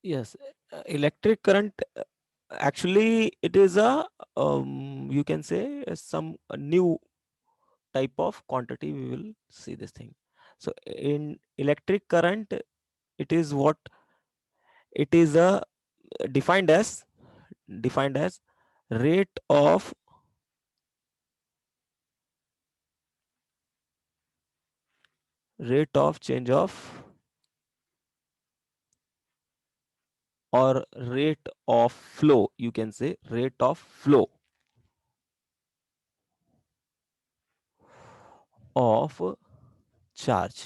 Yes, electric current, actually it is a, you can say, some new type of quantity we will see this thing. So in electric current, it is what it is a defined as defined as rate of change of, or rate of flow, you can say rate of flow of charge.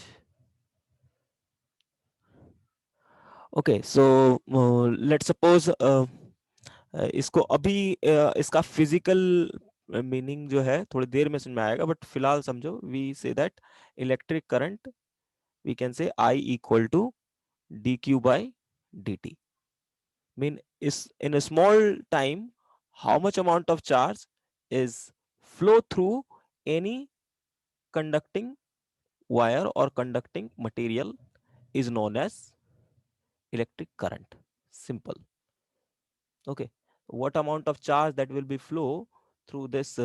Okay, so let's suppose इसको अभी इसका physical meaning जो है थोड़ी देर में समझ में आएगा, बट फिलहाल समझो, we say that electric current we can say I equal to dq by dt. Mean is in a small time how much amount of charge is flow through any conducting wire or conducting material is known as electric current. Simple. Okay, what amount of charge that will be flow through this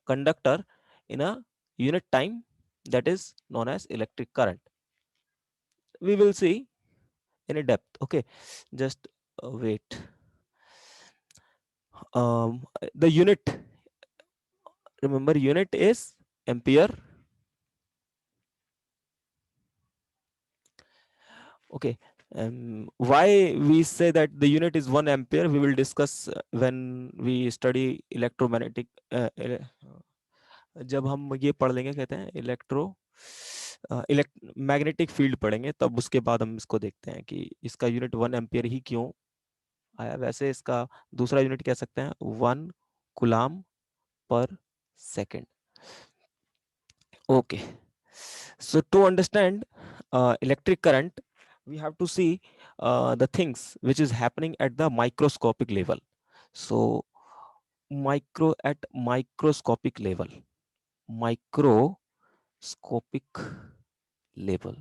conductor in a unit time, that is known as electric current. We will see in a depth. Okay, just wait. The unit, remember, unit is ampere. Okay, why we say that the unit is 1 ampere, we will discuss when we study electromagnetic, जब हम ये पढ़ लेंगे, कहते हैं magnetic field पढ़ेंगे, तब उसके बाद हम इसको देखते हैं कि इसका यूनिट 1 एम्पियर ही क्यों आया। वैसे इसका दूसरा यूनिट कह सकते हैं 1 कूलाम पर second. Okay, so to understand electric current, we have to see the things which is happening at the microscopic level. So at microscopic level, microscopic level,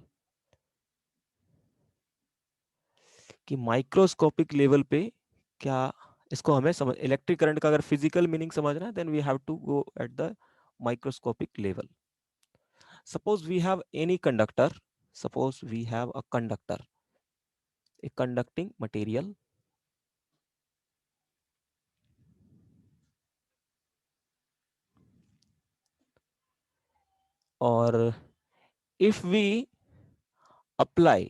कि माइक्रोस्कोपिक लेवल पे क्या, इसको हमें समझ, इलेक्ट्रिक करंट का अगर physical meaning समझना है, then we have to go at the microscopic level. Suppose we have any conductor, suppose we have a conductor, a conducting material, or if we apply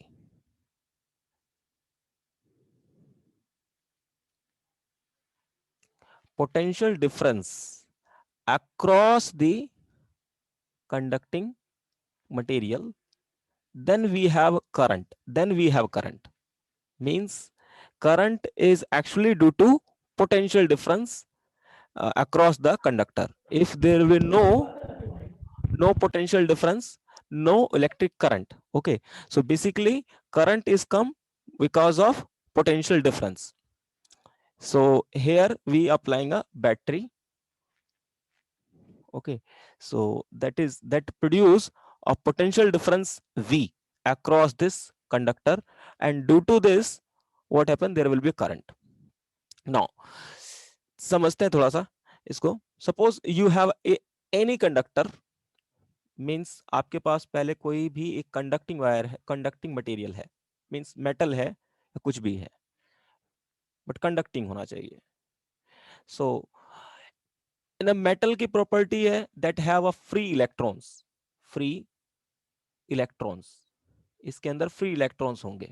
potential difference across the conducting material, then we have current. Means current is actually due to potential difference across the conductor. If there will no potential difference, no electric current. Okay, so basically current is come because of potential difference. So here we applying a battery. Okay, so that produce a potential difference V across this conductor, and due to this what happen, there will be current. Now समझते हैं थोड़ा सा इसको. Suppose you have any conductor, means आपके पास पहले कोई भी एक कंडक्टिंग वायर है, कंडक्टिंग मटेरियल है, मीन्स मेटल है या कुछ भी है, बट कंडक्टिंग होना चाहिए. सो इन मेटल की प्रॉपर्टी है that have a free electrons, इसके अंदर फ्री इलेक्ट्रॉन्स होंगे.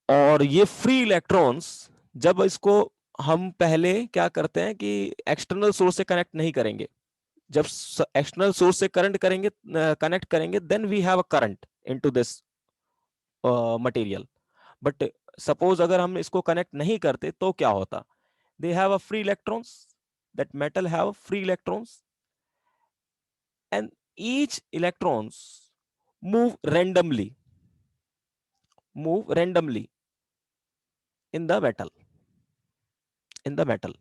और ये फ्री इलेक्ट्रॉन्स, जब इसको हम पहले क्या करते हैं कि एक्सटर्नल सोर्स से कनेक्ट नहीं करेंगे, जब एक्सटर्नल सोर्स से करंट करेंगे, कनेक्ट करेंगे, then we have a current into this material. But suppose अगर हम इसको कनेक्ट नहीं करते तो क्या होता, they have a free electrons, that metal have free electrons, and each electrons move randomly move randomly in the metal, in the metal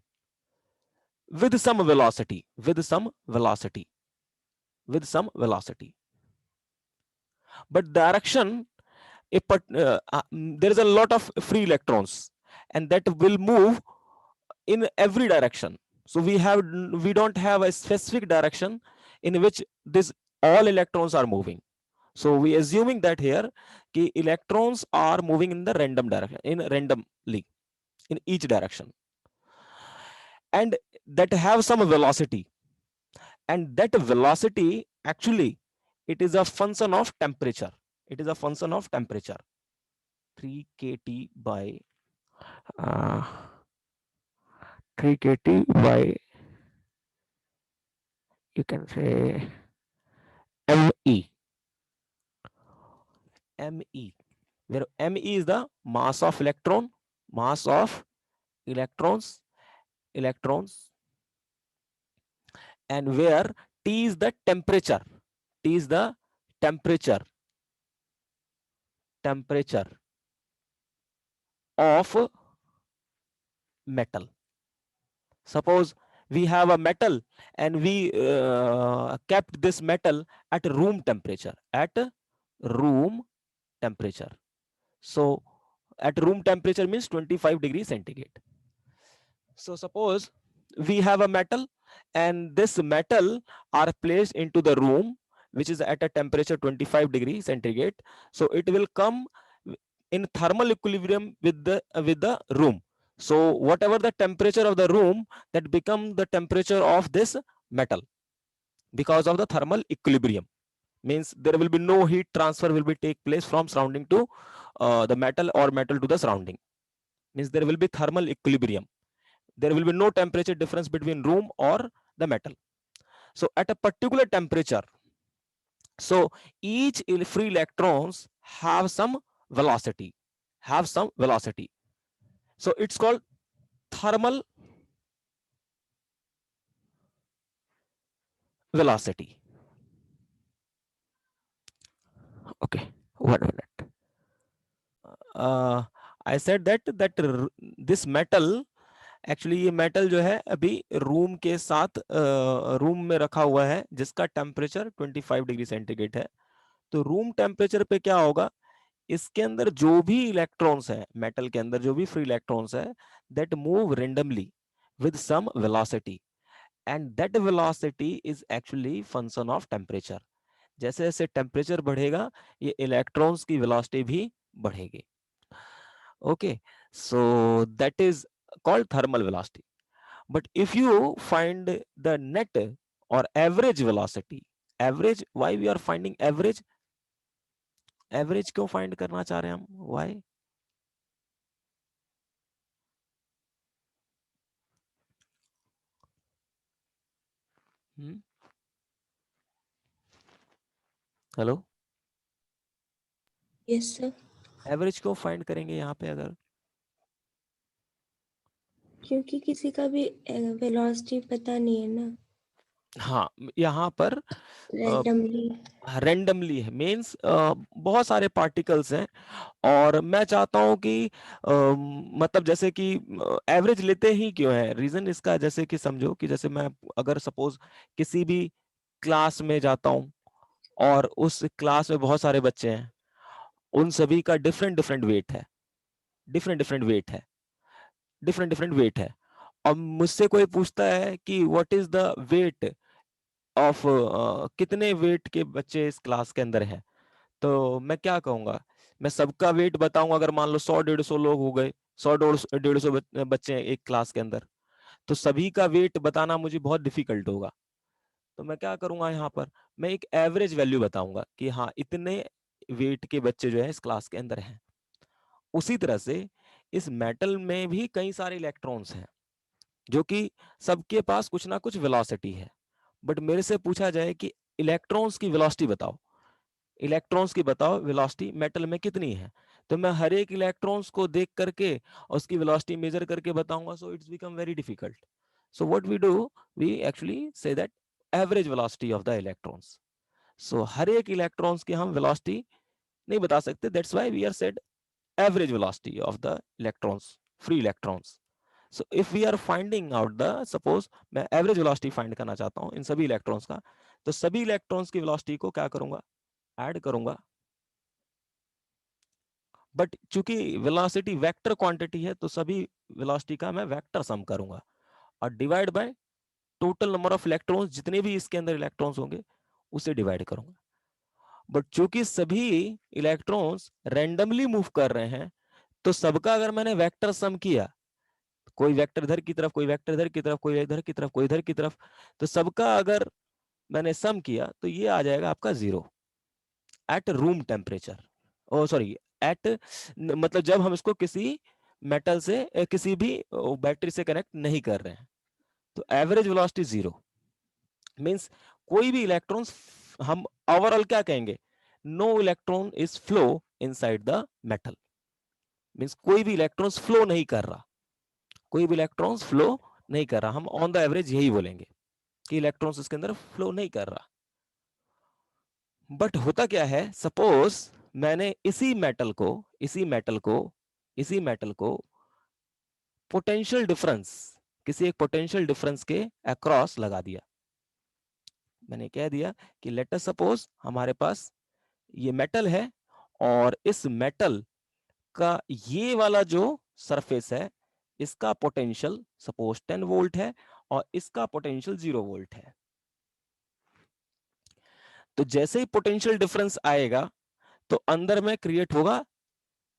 with some velocity, with some velocity, but direction there is a lot of free electrons, and that will move in every direction. So we don't have a specific direction in which this all electrons are moving. So we assuming that here ki electrons are moving in the random direction, in randomly in each direction, and that have some velocity, and that velocity actually it is a function of temperature. It is a function of temperature. 3 kT by 3 kT by, you can say, ME. ME, where ME is the mass of electron, mass of electrons, electrons, and where T is the temperature. T is the temperature, temperature of metal. Suppose we have a metal and we kept this metal at room temperature, at room temperature. So at room temperature means 25 degrees centigrade. So suppose we have a metal and this metal are placed into the room which is at a temperature 25 degrees centigrade. So it will come in thermal equilibrium with the room. So whatever the temperature of the room, that become the temperature of this metal because of the thermal equilibrium. Means there will be no heat transfer will be take place from surrounding to the metal or metal to the surrounding. Means there will be thermal equilibrium. There will be no temperature difference between room or the metal. So at a particular temperature, so each free electrons have some velocity, so it's called thermal velocity. Okay, 1 minute. I said that this metal, actually ये metal जो है अभी room के साथ room में रखा हुआ है जिसका टेम्परेचर 25 डिग्री सेंटीग्रेड है. तो रूम टेम्परेचर पे क्या होगा, इसके अंदर जो भी इलेक्ट्रॉन्स है, मेटल के अंदर जो भी फ्री इलेक्ट्रॉन्स है, that move randomly with some velocity, and that velocity is actually function of temperature. जैसे जैसे टेम्परेचर बढ़ेगा ये इलेक्ट्रॉन्स की वेलोसिटी भी बढ़ेगी. Okay, so that is called thermal velocity. But if you find the net or average velocity, average, why we are finding average? Average क्यों find करना चाह रहे हैं हम? Why? Hello, yes sir. Average क्यों फाइंड करेंगे यहाँ पे अगर? क्योंकि किसी का भी वेलोसिटी पता नहीं है ना, हाँ, यहाँ पर रैंडमली. रेंडमली है. मीन्स बहुत सारे पार्टिकल्स हैं और मैं चाहता हूं कि मतलब जैसे कि एवरेज लेते ही क्यों है, रीजन इसका जैसे कि समझो कि जैसे मैं अगर सपोज किसी भी क्लास में जाता हूं और उस क्लास में बहुत सारे बच्चे हैं, उन सभी का डिफरेंट डिफरेंट वेट है, डिफरेंट डिफरेंट वेट है, डिफरेंट डिफरेंट वेट है. अब मुझसे कोई पूछता है कि what is the weight of कितने वेट के बच्चे इस क्लास के अंदर हैं, तो मैं क्या कहूंगा? मैं सबका वेट बताऊंगा. अगर मान लो 100-150 लोग हो गए, 100-150 बच्चे हैं एक क्लास के अंदर, तो सभी का वेट बताना मुझे बहुत डिफिकल्ट होगा. तो मैं क्या करूंगा, यहाँ पर मैं एक एवरेज वैल्यू बताऊंगा कि हाँ इतने वेट के बच्चे जो है इस क्लास के अंदर हैं. उसी तरह से इस मेटल में भी कई सारे इलेक्ट्रॉन्स हैं जो कि सबके पास कुछ ना कुछ वेलोसिटी है. बट मेरे से पूछा जाए कि इलेक्ट्रॉन्स की वेलोसिटी बताओ, इलेक्ट्रॉन्स की बताओ वेलोसिटी मेटल में कितनी है, तो मैं हर एक इलेक्ट्रॉन्स को देख करके और उसकी वेलोसिटी मेजर करके बताऊंगा. So it's become very difficult. So what we do, we actually say that average velocity of the electrons. So हर एक इलेक्ट्रॉन्स की हम वेलोसिटी नहीं बता सकते, that's why we are said average velocity of the electrons, free electrons. So if we are finding out the, suppose मैं average velocity find करना चाहता हूँ इन सभी इलेक्ट्रॉन्स का, तो सभी इलेक्ट्रॉन्स की वेलोसिटी को क्या करूंगा, ऐड करूंगा बट चूंकि वेलोसिटी वेक्टर क्वांटिटी है तो सभी वेलोसिटी का मैं वेक्टर सम करूंगा और divide by total number of electrons, जितने भी इसके अंदर इलेक्ट्रॉन्स होंगे उसे डिवाइड करूंगा। बट चूंकि सभी इलेक्ट्रॉन्स रैंडमली मूव कर रहे हैं तो सबका अगर मैंने वेक्टर सम किया, कोई वेक्टर इधर की तरफ, कोई वेक्टर इधर की तरफ, कोई इधर की तरफ, कोई इधर की तरफ, तो सबका अगर मैंने सम किया तो ये आ जाएगा आपका 0 at room temperature. Oh sorry, at मतलब जब हम इसको किसी मेटल से किसी भी बैटरी से कनेक्ट नहीं कर रहे हैं तो एवरेज वेलोसिटी 0 मींस कोई भी इलेक्ट्रॉन्स, हम ओवरऑल क्या कहेंगे, no electron is flow inside the metal, means कोई भी इलेक्ट्रॉन्स फ्लो नहीं कर रहा, कोई भी इलेक्ट्रॉन्स फ्लो नहीं कर रहा, हम ऑन द एवरेज यही बोलेंगे कि इलेक्ट्रॉन्स इसके अंदर फ्लो नहीं कर रहा। बट होता क्या है, सपोज मैंने इसी मेटल को पोटेंशियल डिफरेंस, किसी एक पोटेंशियल डिफरेंस के अक्रॉस लगा दिया। मैंने कह दिया कि लेट अस सपोज हमारे पास ये मेटल है और इस मेटल का ये वाला जो सरफेस है इसका पोटेंशियल सपोज 10 वोल्ट है और इसका पोटेंशियल 0 वोल्ट है। तो जैसे ही पोटेंशियल डिफरेंस आएगा तो अंदर में क्रिएट होगा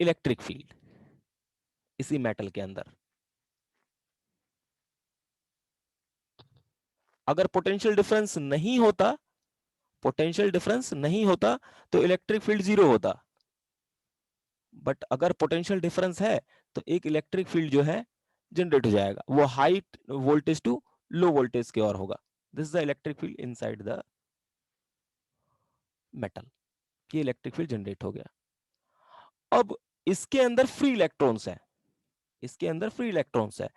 इलेक्ट्रिक फील्ड इसी मेटल के अंदर। अगर पोटेंशियल डिफरेंस नहीं होता तो इलेक्ट्रिक फील्ड 0 होता। बट अगर पोटेंशियल डिफरेंस है तो एक इलेक्ट्रिक फील्ड जो है जनरेट हो जाएगा, वो high voltage to low voltage की ओर होगा। This is the electric field inside the metal, ये इलेक्ट्रिक फील्ड जनरेट हो गया। अब इसके अंदर फ्री इलेक्ट्रॉन्स है, इसके अंदर फ्री इलेक्ट्रॉन्स है।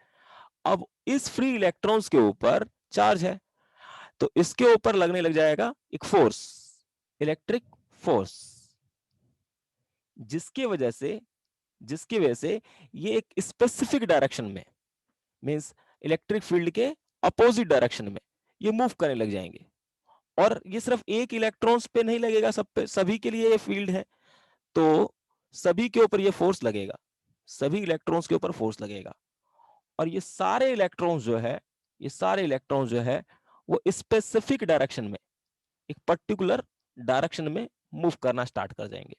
अब इस फ्री इलेक्ट्रॉन्स के ऊपर चार्ज है तो इसके ऊपर लगने लग जाएगा एक फोर्स, इलेक्ट्रिक फोर्स, जिसकी वजह से ये एक स्पेसिफिक डायरेक्शन में, मींस इलेक्ट्रिक फील्ड के अपोजिट डायरेक्शन में ये मूव करने लग जाएंगे। और ये सिर्फ एक इलेक्ट्रॉन्स पे नहीं लगेगा, सब पे, सभी के लिए ये फील्ड है तो सभी के ऊपर ये फोर्स लगेगा, सभी इलेक्ट्रॉन्स के ऊपर फोर्स लगेगा। और ये सारे इलेक्ट्रॉन्स जो है वो स्पेसिफिक डायरेक्शन में, एक पर्टिकुलर डायरेक्शन में मूव करना स्टार्ट कर जाएंगे।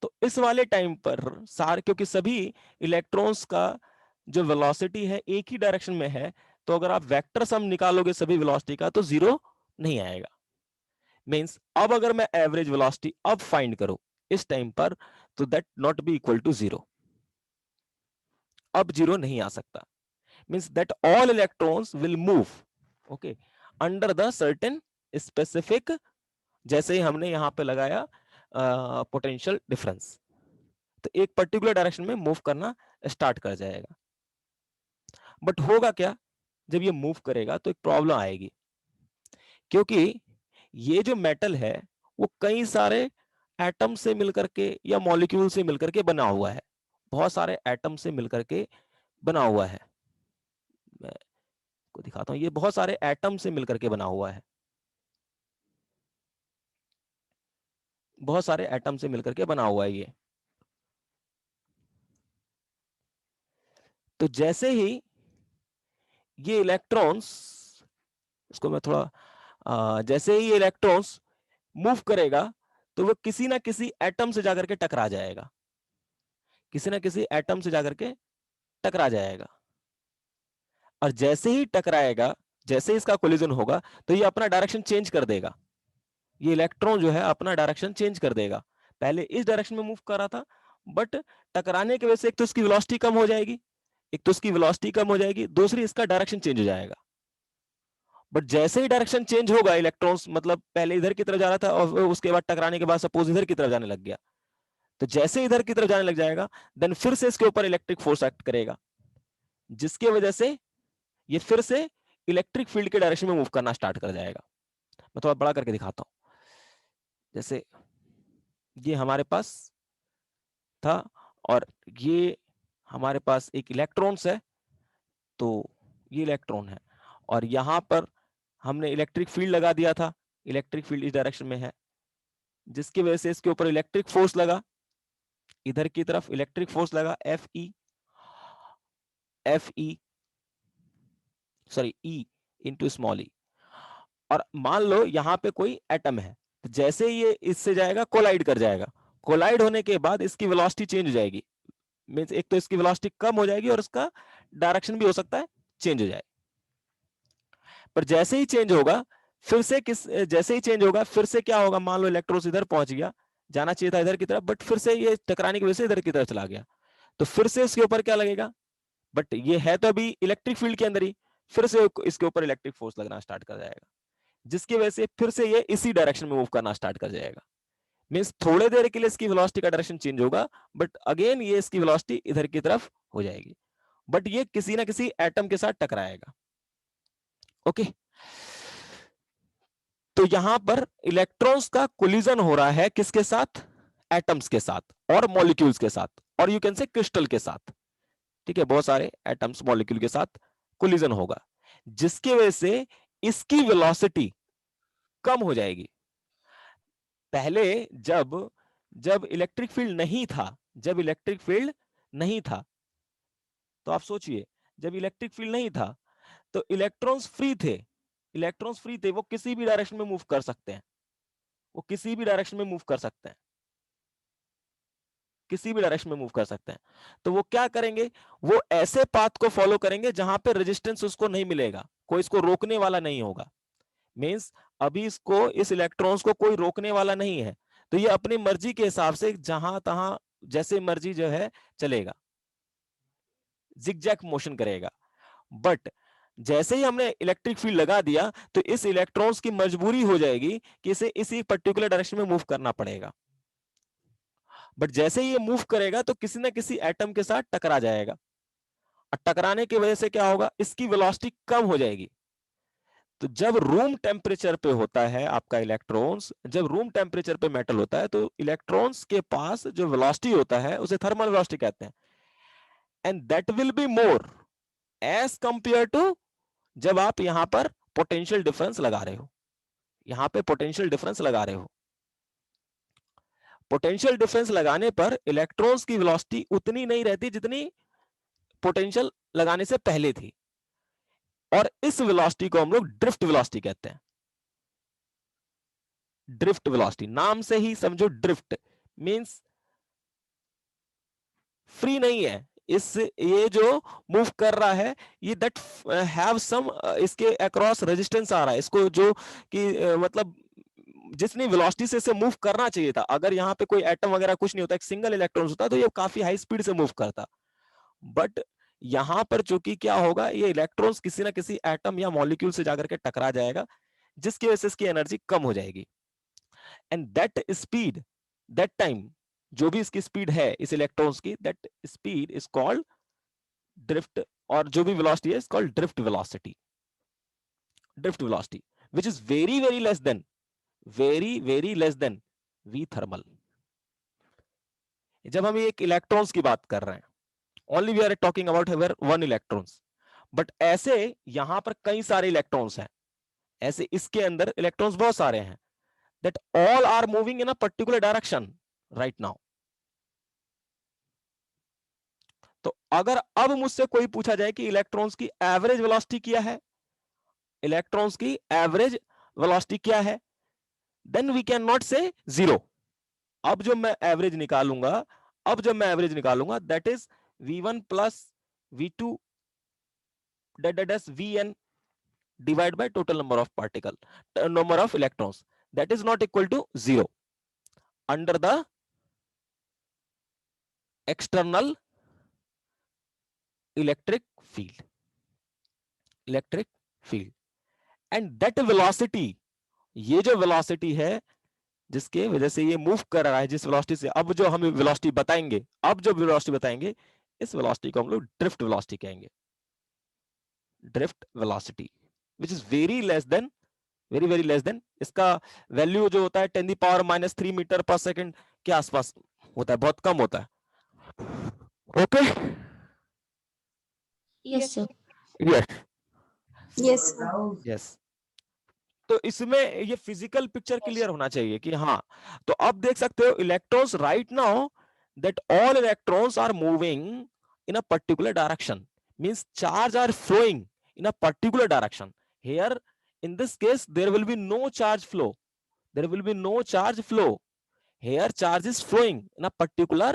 तो इस वाले टाइम पर क्योंकि सभी इलेक्ट्रॉन्स का जो वेलोसिटी है एक ही डायरेक्शन में है, तो अगर आप वेक्टर सम निकालोगे सभी वेलोसिटी का तो 0 नहीं आएगा। मींस अब अगर मैं एवरेज वेलोसिटी अब फाइंड करूं इस टाइम पर तो that not be equal to 0, अब 0 नहीं आ सकता। Means that all electrons will move okay under the certain specific, जैसे ही हमने यहां पे लगाया पोटेंशियल डिफरेंस, तो एक पर्टिकुलर डायरेक्शन में मूव करना स्टार्ट कर जाएगा। बट होगा क्या, जब ये मूव करेगा तो एक प्रॉब्लम आएगी, क्योंकि ये जो मेटल है वो कई सारे एटम से मिलकर के या मॉलिक्यूल से मिलकर के बना हुआ है, बहुत सारे एटम से मिलकर के बना हुआ है। मैं को दिखाता हूं, ये बहुत सारे एटम से मिलकर के बना हुआ है, बहुत सारे एटम से मिलकर के बना हुआ है ये। तो जैसे ही ये इलेक्ट्रॉन्स, इसको मैं थोड़ा जैसे ही ये इलेक्ट्रॉन्स मूव करेगा तो वो किसी ना किसी एटम से जाकर के टकरा जाएगा, किसी ना किसी एटम से जाकर के टकरा जाएगा। और जैसे ही टकराएगा, जैसे ही इसका कोलिजन होगा तो ये अपना डायरेक्शन चेंज कर देगा, ये इलेक्ट्रॉन जो है अपना डायरेक्शन चेंज कर देगा। पहले इस डायरेक्शन में मूव कर रहा था, बट टकराने की वजह से एक तो इसकी वेलोसिटी कम हो जाएगी, दूसरी इसका डायरेक्शन चेंज हो जाएगा। बट जैसे ही डायरेक्शन चेंज होगा इलेक्ट्रॉन्स, मतलब पहले इधर की तरफ जा रहा था और उसके बाद टकराने के बाद सपोज इधर की तरफ जाने लग गया, तो जैसे इधर की तरफ जाने लग जाएगा देन फिर से इसके ऊपर इलेक्ट्रिक फोर्स एक्ट करेगा, जिसकी वजह से ये फिर से इलेक्ट्रिक फील्ड के डायरेक्शन में मूव करना स्टार्ट कर जाएगा। मैं थोड़ा बड़ा करके दिखाता हूं। जैसे ये हमारे पास था और ये हमारे पास एक इलेक्ट्रॉन्स है, तो ये इलेक्ट्रॉन है और यहां पर हमने इलेक्ट्रिक फील्ड लगा दिया था, इलेक्ट्रिक फील्ड इस डायरेक्शन में है। जिसकी वजह से इसके ऊपर इलेक्ट्रिक फोर्स लगा, इधर की तरफ इलेक्ट्रिक फोर्स लगा, F E sorry E into small E. और मान लो यहां पे कोई एटम है, तो जैसे ये इससे जाएगा कोलाइड कर जाएगा, कोलाइड होने के बाद इसकी वेलोसिटी चेंज हो जाएगी, मींस एक तो इसकी वेलोसिटी कम हो जाएगी और उसका डायरेक्शन भी हो सकता है चेंज हो जाए। पर जैसे ही चेंज होगा फिर से जैसे ही चेंज होगा फिर से क्या होगा, मान लो इलेक्ट्रॉन इधर पहुंच गया, जाना चाहिए था इधर की तरफ, बट फिर से ये टकराने की वजह से इधर की तरफ चला गया, तो फिर से इसके ऊपर क्या लगेगा, बट ये है तो अभी इलेक्ट्रिक फील्ड के अंदर ही, फिर से इसके ऊपर इलेक्ट्रिक फोर्स लगना स्टार्ट कर जाएगा, जिसकी वजह से फिर से ये इसी डायरेक्शन में मूव करना स्टार्ट कर जाएगा। मींस थोड़े देर के लिए इसकी वेलोसिटी का डायरेक्शन चेंज होगा, बट अगेन ये इसकी वेलोसिटी इधर की तरफ हो जाएगी, बट ये किसी ना किसी एटम के साथ टकराएगा। ओके, तो यहां पर इलेक्ट्रॉन्स का कोलिजन हो रहा है किसके साथ, एटम्स के साथ और मॉलिक्यूल्स के साथ, और यू कैन से क्रिस्टल के साथ। ठीक है, बहुत सारे एटम्स मॉलिक्यूल के साथ कोलिजन होगा, जिसकी वजह से इसकी वेलोसिटी कम हो जाएगी। पहले जब जब इलेक्ट्रिक फील्ड नहीं था, जब इलेक्ट्रिक फील्ड नहीं था, तो आप सोचिए, जब इलेक्ट्रिक फील्ड नहीं था तो इलेक्ट्रॉन्स फ्री थे, इलेक्ट्रॉन्स फ्री थे, वो किसी भी डायरेक्शन में मूव कर सकते हैं, वो किसी भी डायरेक्शन में मूव कर सकते हैं, किसी भी डायरेक्शन में मूव कर सकते हैं। तो वो क्या करेंगे, वो ऐसे पाथ को फॉलो करेंगे जहां पे रेजिस्टेंस उसको नहीं मिलेगा, कोई इसको रोकने वाला नहीं होगा। मींस अभी इसको, इस इलेक्ट्रॉन्स को कोई रोकने वाला नहीं है, तो ये अपनी मर्जी के हिसाब से जहां तहां जैसे मर्जी जो है चलेगा, जिगजैग मोशन करेगा। बट जैसे ही हमने इलेक्ट्रिक फील्ड लगा दिया तो इस इलेक्ट्रॉन्स की मजबूरी हो जाएगी कि इसे इसी पर्टिकुलर डायरेक्शन में मूव करना पड़ेगा, बट जैसे ही ये मूव करेगा तो किसी ना किसी एटम के साथ टकरा जाएगा, और टकराने की वजह से क्या होगा, इसकी वेलोसिटी कम हो जाएगी। तो जब रूम टेम्परेचर पे होता है आपका इलेक्ट्रॉन्स, जब रूम टेम्परेचर पे मेटल होता है तो इलेक्ट्रॉन्स के पास जो वेलोसिटी होता है उसे थर्मल वेलोसिटी कहते हैं, and that will be more as compare to जब आप यहां पर पोटेंशियल डिफरेंस लगा रहे हो, यहां पे पोटेंशियल डिफरेंस लगा रहे हो। पोटेंशियल डिफरेंस लगाने पर इलेक्ट्रॉन्स की वेलोसिटी उतनी नहीं रहती जितनी पोटेंशियल लगाने से पहले थी, और इस वेलोसिटी को हम लोग ड्रिफ्ट वेलोसिटी कहते हैं। ड्रिफ्ट वेलोसिटी, नाम से ही समझो, ड्रिफ्ट मींस फ्री नहीं है, इस ये जो मूव कर रहा है ये दैट हैव सम, इसके अक्रॉस रेजिस्टेंस आ रहा है, इसको जो कि मतलब जितनी वेलोसिटी से इसे मूव करना चाहिए था, अगर यहाँ पे कोई एटम वगैरह कुछ नहीं होता, एक सिंगल इलेक्ट्रॉन होता तो ये काफी हाई स्पीड से मूव करता, बट यहां पर चूंकि क्या होगा, ये इलेक्ट्रॉन्स किसी ना किसी एटम या मॉलिक्यूल से जाकर के टकरा जाएगा, जिसकी वजह से इसकी एनर्जी कम हो जाएगी, and that speed, that time, जो भी इसकी स्पीड है इस इलेक्ट्रॉन्स की, that speed is called drift, और जो भी वेलोसिटी है is called drift velocity, drift velocity which is very very less than, very very less than V thermal. जब हम एक इलेक्ट्रॉन्स की बात कर रहे हैं, only we are talking about one electrons, but ऐसे यहां पर कई सारे इलेक्ट्रॉन्स हैं, ऐसे इसके अंदर इलेक्ट्रॉन्स बहुत सारे हैं, that all are moving in a particular direction right now. तो अगर अब मुझसे कोई पूछा जाए कि इलेक्ट्रॉन्स की एवरेज वेलोसिटी क्या है, इलेक्ट्रॉन्स की एवरेज वेलोसिटी क्या है, देन वी कैन नॉट से जीरो। अब जो मैं एवरेज निकालूंगा, अब जब मैं एवरेज निकालूंगा that is v1 plus v2 vn divide by total number of particle, number of electrons, that is not equal to zero under the external electric field, electric field, and that velocity, ये जो velocity है जिसके वजह से ये move कर रहा है, जिस वेलोसिटी से, अब जो हम वेलोसिटी बताएंगे, अब जो वेलोसिटी बताएंगे, इस वेलोसिटी को हम लोग ड्रिफ्ट वेलोसिटी कहेंगे, drift velocity which is very less than, very very less then, इसका वैल्यू जो होता है 10⁻³ मीटर पर सेकंड के आसपास होता है, बहुत कम होता है। Okay, yes sir. Yes yes yes. तो इसमें ये फिजिकल पिक्चर क्लियर होना चाहिए कि हाँ। तो अब देख सकते हो electrons right now that all electrons are moving in a particular direction, means charge are flowing in a particular direction. Here in this case there will be no charge flow, there will be no charge flow. Here charge is flowing in a particular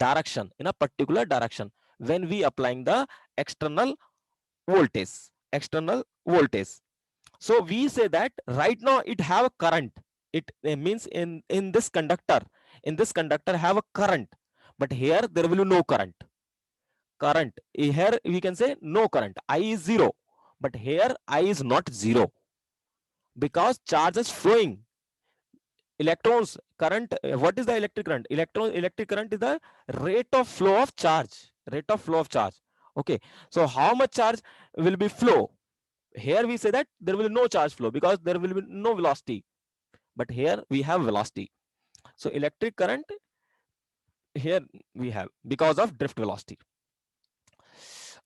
direction, in a particular direction when we applying the external voltage, external voltage. So we say that right now it have a current. It means in this conductor, in this conductor have a current, but here there will be no current. Current here we can say no current, I is zero, but here I is not zero because charge is flowing. Electrons current, what is the electric current? Electric current is the rate of flow of charge, rate of flow of charge. Okay, so how much charge will be flow? Here we say that there will be no charge flow because there will be no velocity, but here we have velocity. So electric current here we have because of drift velocity.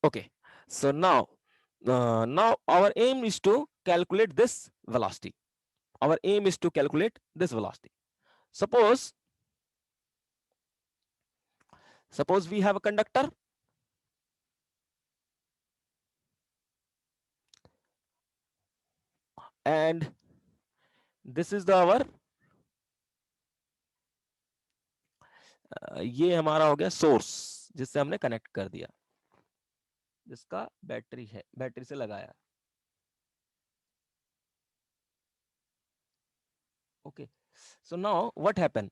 Okay, so now our aim is to calculate this velocity. Our aim is to calculate this velocity. Suppose we have a conductor and this is the our ये हमारा हो गया source जिससे हमने connect कर दिया, जिसका battery है, बैटरी से लगाया. Okay, so now what happen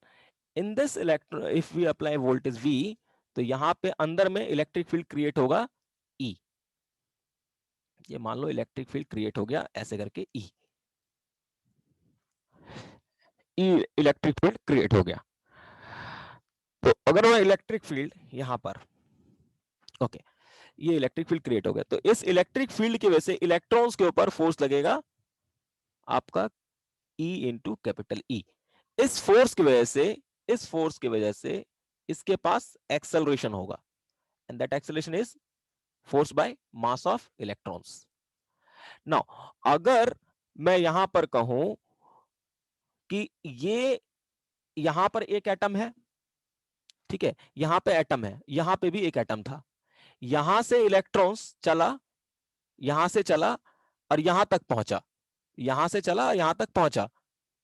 in this electron, if we apply voltage V, तो यहां पे अंदर में इलेक्ट्रिक फील्ड क्रिएट होगा E. ये मान लो इलेक्ट्रिक फील्ड क्रिएट हो गया ऐसे करके E इलेक्ट्रिक फील्ड क्रिएट हो गया. तो अगर वो इलेक्ट्रिक फील्ड यहां पर ओके ये इलेक्ट्रिक फील्ड क्रिएट हो गया, तो इस इलेक्ट्रिक फील्ड की वजह से इलेक्ट्रॉन्स के ऊपर फोर्स लगेगा आपका E इंटू कैपिटल E. इस फोर्स की वजह से, इस फोर्स की वजह से इसके पास एक्सेलरेशन होगा and that acceleration is force by mass of electrons. Now अगर मैं यहां पर कहूं कि ये यहां पर एक एटम है, ठीक है, यहां पे एटम है, यहां पे भी एक एटम था, यहां से इलेक्ट्रॉन्स चला, यहां से चला और यहां तक पहुंचा, यहां से चला यहां तक पहुंचा.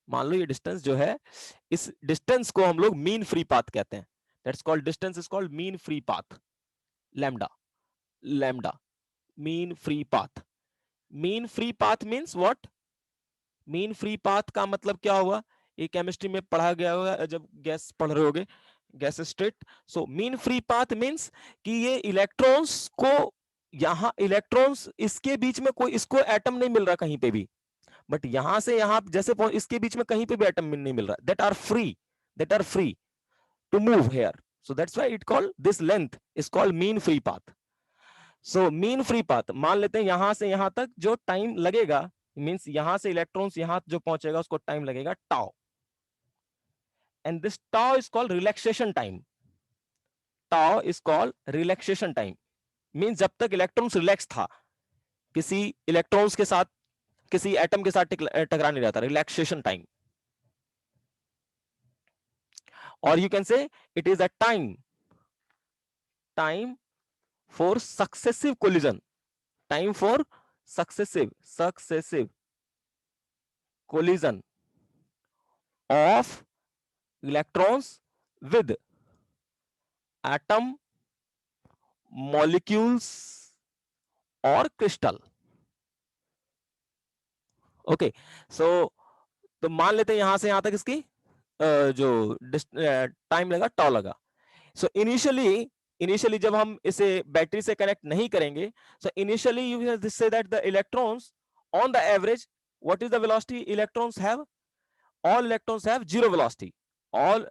मान लो ये डिस्टेंस जो है, इस डिस्टेंस को हम लोग मीन फ्री पाथ कहते हैं. That's called, distance is called mean free path, lambda, lambda mean free path. Mean free path means what? Mean free path का मतलब क्या हुआ? ये केमिस्ट्री में पढ़ा गया होगा जब गैस पढ़ रहे होगे, गैस स्टेट. सो मीन फ्री पाथ मींस कि ये इलेक्ट्रॉन्स को, यहां इलेक्ट्रॉन्स इसके बीच में कोई, इसको एटम नहीं मिल रहा कहीं पे भी, बट यहां से यहां जैसे इसके बीच में कहीं पे भी एटम नहीं मिल रहा, that are free, that are free to move here. So that's why it called, this length is called mean free path. So mean free path मान लेते हैं यहां से यहां तक जो टाइम लगेगा, मींस यहां से इलेक्ट्रॉन्स यहां जो पहुंचेगा उसको टाइम लगेगा tau, and this tau is called relaxation time. Tau is called relaxation time, means जब तक इलेक्ट्रॉन्स रिलैक्स था, किसी इलेक्ट्रॉन्स के साथ, किसी एटम के साथ टकरा नहीं रहा था, रिलैक्सेशन टाइम. और you can say it is a time for successive collision, time for successive collision of electrons with atom, molecules or crystal. Okay, so तो मान लेते हैं यहां से यहां तक इसकी जो टाइम लगा टॉ लगा. सो इनिशियली जब हम इसे बैटरी से कनेक्ट नहीं करेंगे, so initially you say that the electrons on the average, what is the velocity electrons have? All electrons have zero velocity. All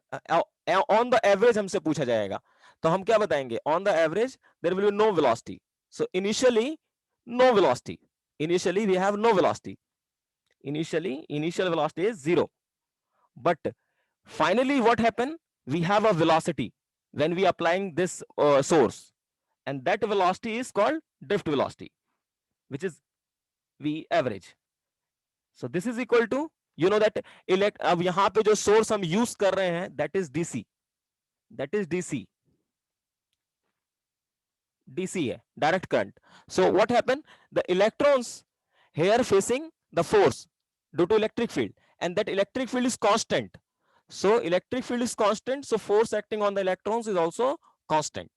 on the average हमसे पूछा जाएगा, तो हम क्या बताएंगे? On the average there will be no velocity. So initially no velocity, initially we have no velocity, initial velocity is zero, but finally what happen? We have a velocity when we applying this source, and that velocity is called drift velocity, which is v average. So this is equal to, you know that elect, अब यहां पे जो source हम use कर रहे हैं that is DC, that is DC, DC है, direct current. So what happen, the electrons here facing the force due to electric field, and that electric field is constant. So electric field is constant, so force acting on the electrons is also constant.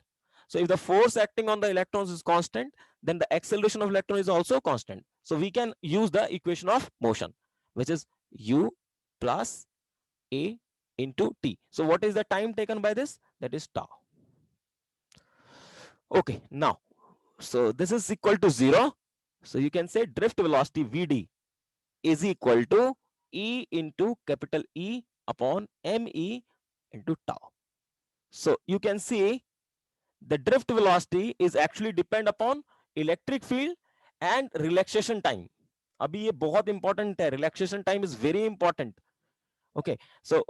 So if the force acting on the electrons is constant, then the acceleration of electron is also constant. So we can use the equation of motion, which is u plus a into t. So what is the time taken by this? That is tau. Okay, now, so this is equal to 0. So you can say drift velocity vd is equal to E into capital E upon me into tau. So you can see the drift velocity is actually depend upon electric field and relaxation time. अभी ये बहुत important है, relaxation time is very important. Okay, so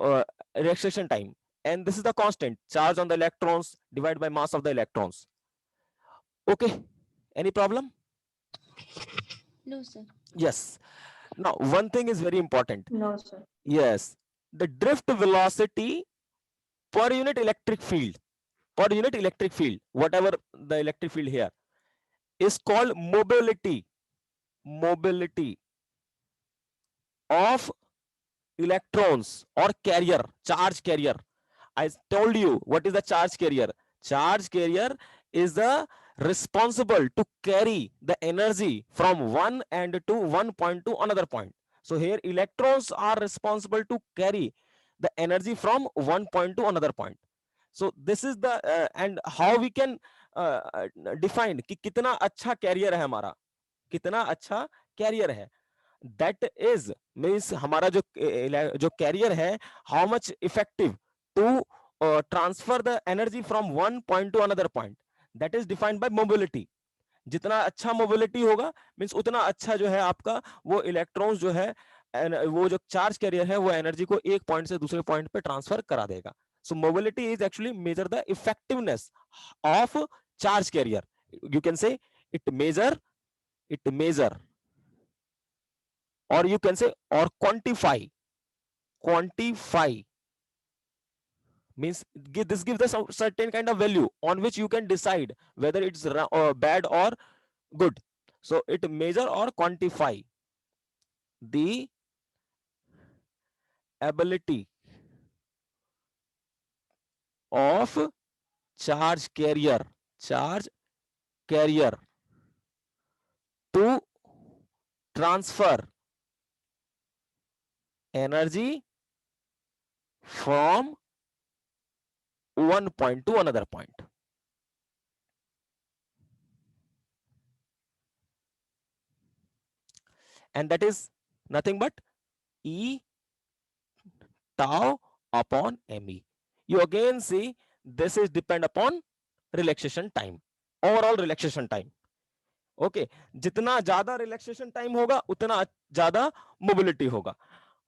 relaxation time, and this is the constant charge on the electrons divided by mass of the electrons. Okay, any problem? No, sir. Yes. Now one thing is very important. No, sir. Yes, the drift velocity per unit electric field, per unit electric field, whatever the electric field here, is called mobility, mobility of electrons or carrier, charge carrier. I told you what is the charge carrier. Charge carrier is the responsible to carry the energy from one end to one point to another point. So here electrons are responsible to carry the energy from one point to another point. So this is the and how we can define कि कितना अच्छा career है हमारा, कितना अच्छा career है. That is means हमारा जो कैरियर है, how much effective to transfer the energy from one point to another point, that is defined by mobility. जितना अच्छा मोबिलिटी होगा मीन्स उतना अच्छा जो है आपका वो इलेक्ट्रॉन्स जो है, वो जो चार्ज कैरियर है वो एनर्जी को एक पॉइंट से दूसरे पॉइंट पे ट्रांसफर करा देगा. So mobility is actually measure the effectiveness of charge carrier. You can say it measure or you can say or quantify means this gives us a certain kind of value on which you can decide whether it's bad or good. So it measure or quantify the ability of charge carrier to transfer energy from one point to another point. And that is nothing but E tau upon me. You again see this is depend upon relaxation time, overall relaxation time. Okay जितना ज्यादा relaxation time होगा उतना ज्यादा mobility होगा,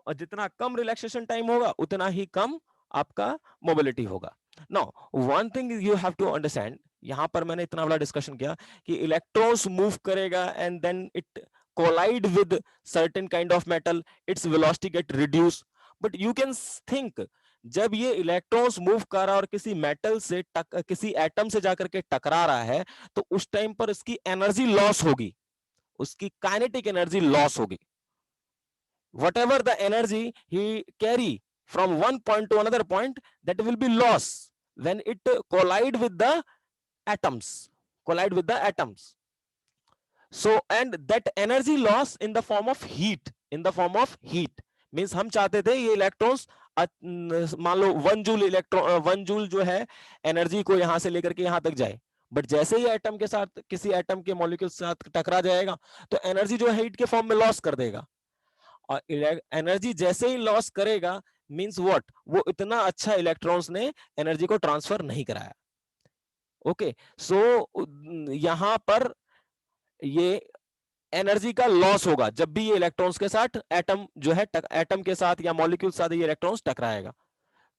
और जितना कम relaxation time होगा उतना ही कम आपका मोबिलिटी होगा. Now one thing you have to understand, यहां पर मैंने इतना बड़ा डिस्कशन किया कि इलेक्ट्रॉन्स मूव करेगा and then it collide with certain kind of metal, its velocity get reduce. But you can think जब ये इलेक्ट्रॉन्स मूव कर रहा है और किसी मेटल से किसी एटम से जाकर के टकरा रहा है तो उस टाइम पर इसकी एनर्जी लॉस होगी, उसकी काइनेटिक एनर्जी लॉस होगी. whatever the energy he carry from one point to another point, that will be loss when it collide with the atoms. So and that energy loss in the form of heat, means हम चाहते थे ये electrons मान लो 1 joule जो है energy को यहां से लेकर के यहां तक जाए, बट जैसे ही एटम के साथ किसी एटम के मॉलिक्यूल के साथ टकरा जाएगा तो एनर्जी जो है हीट के फॉर्म में लॉस कर देगा. और एनर्जी जैसे ही लॉस करेगा मींस व्हाट, वो इतना अच्छा इलेक्ट्रॉन्स ने एनर्जी को ट्रांसफर नहीं कराया. ओके सो यहां पर ये एनर्जी का लॉस होगा जब भी ये इलेक्ट्रॉन्स के साथ एटम जो है एटम के साथ या मॉलिक्यूल के साथ ये इलेक्ट्रॉन्स टकराएगा.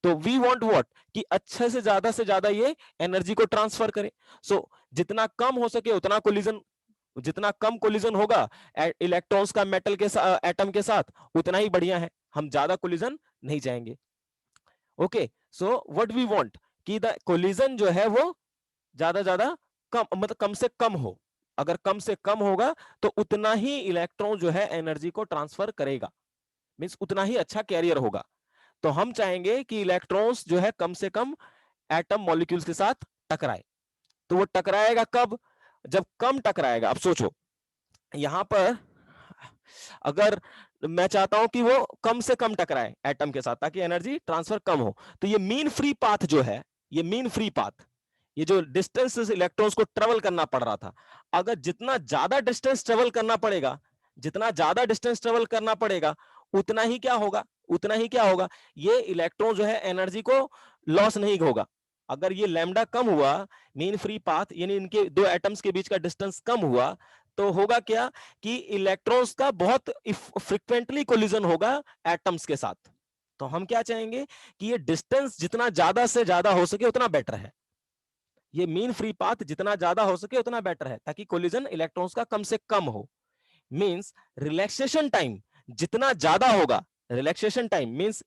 तो वी वांट व्हाट कि अच्छे से ज्यादा ये एनर्जी को ट्रांसफर करे. सो जितना कम हो सके उतना कोलिजन जितना कम कोलिजन होगा इलेक्ट्रॉन्स का मेटल के साथ, एटम के साथ, उतना ही बढ़िया है, हम ज्यादा कोलिजन नहीं चाहेंगे। Okay, so what we want कि द कोलिजन जो है वो ज्यादा कम, मतलब कम से कम हो। अगर कम से कम होगा तो उतना ही इलेक्ट्रॉन जो है एनर्जी को ट्रांसफर करेगा, मींस उतना ही अच्छा कैरियर होगा। तो हम चाहेंगे कि इलेक्ट्रॉन्स जो है कम से कम एटम मॉलिक्यूल्स के साथ टकराए। तो वो टकराएगा कब? जब कम टकराएगा। अब सोचो यहां पर अगर मैं चाहता हूं कि वो कम से कम टकराए एटम के साथ ताकि एनर्जी ट्रांसफर कम हो, तो ये मीन फ्री पाथ जो है, ये मीन फ्री पाथ, ये जो डिस्टेंस इलेक्ट्रॉन्स को ट्रेवल करना पड़ रहा था, अगर जितना ज्यादा डिस्टेंस ट्रेवल करना पड़ेगा, जितना ज्यादा डिस्टेंस ट्रेवल करना पड़ेगा, उतना ही क्या होगा, उतना ही क्या होगा, ये इलेक्ट्रॉन जो है एनर्जी को लॉस नहीं होगा। अगर ये लैम्डा कम हुआ, मीन फ्री पाथ यानी इनके दो एटम्स के बीच का डिस्टेंस कम हुआ, तो होगा क्या कि इलेक्ट्रॉन्स का बहुत फ्रिक्वेंटली कोलिजन होगा एटम्स के साथ। तो हम क्या चाहेंगे कि ये डिस्टेंस जितना ज्यादा से ज्यादा हो सके उतना बेटर है, ये मीन फ्री पाथ जितना ज्यादा हो सके उतना बेटर है, ताकि कोलिजन इलेक्ट्रॉन्स का कम से कम हो। मींस रिलैक्सेशन टाइम जितना ज्यादा होगा, रिलैक्सेशन टाइम मींस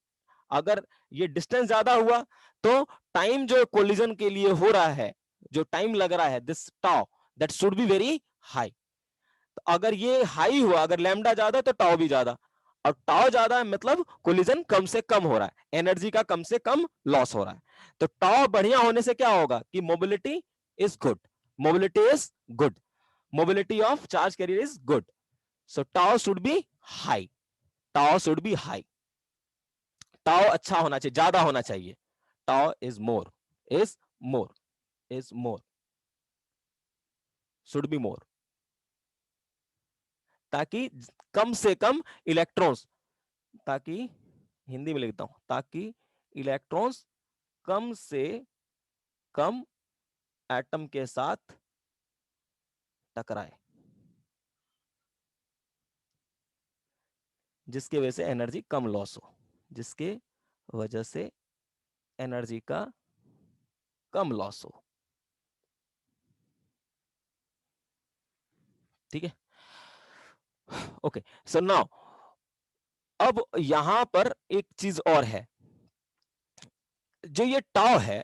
अगर ये डिस्टेंस ज्यादा हुआ तो टाइम जो कोलिजन के लिए हो रहा है, जो टाइम लग रहा है, this tau, that should be very high. तो अगर ये हाई हुआ, अगर लैम्डा ज्यादा तो टाउ भी ज्यादा, और टाउ ज्यादा है मतलब कोलिजन कम से कम हो रहा है, एनर्जी का कम से कम लॉस हो रहा है। तो टाउ बढ़िया होने से क्या होगा कि mobility is good, mobility is good, mobility of charge career is good. So tau should be high, tau should be high, tau अच्छा होना चाहिए, ज्यादा होना चाहिए। Tau is more, is more, is more, should be more, ताकि कम से कम electrons, ताकि हिंदी में लिखता हूं, ताकि इलेक्ट्रॉन्स कम से कम एटम के साथ टकराए, जिसके वजह से एनर्जी कम लॉस हो, जिसके वजह से एनर्जी का कम लॉस हो। ठीक है, ओके। सो नाउ अब यहां पर एक चीज और है, जो ये टाउ है,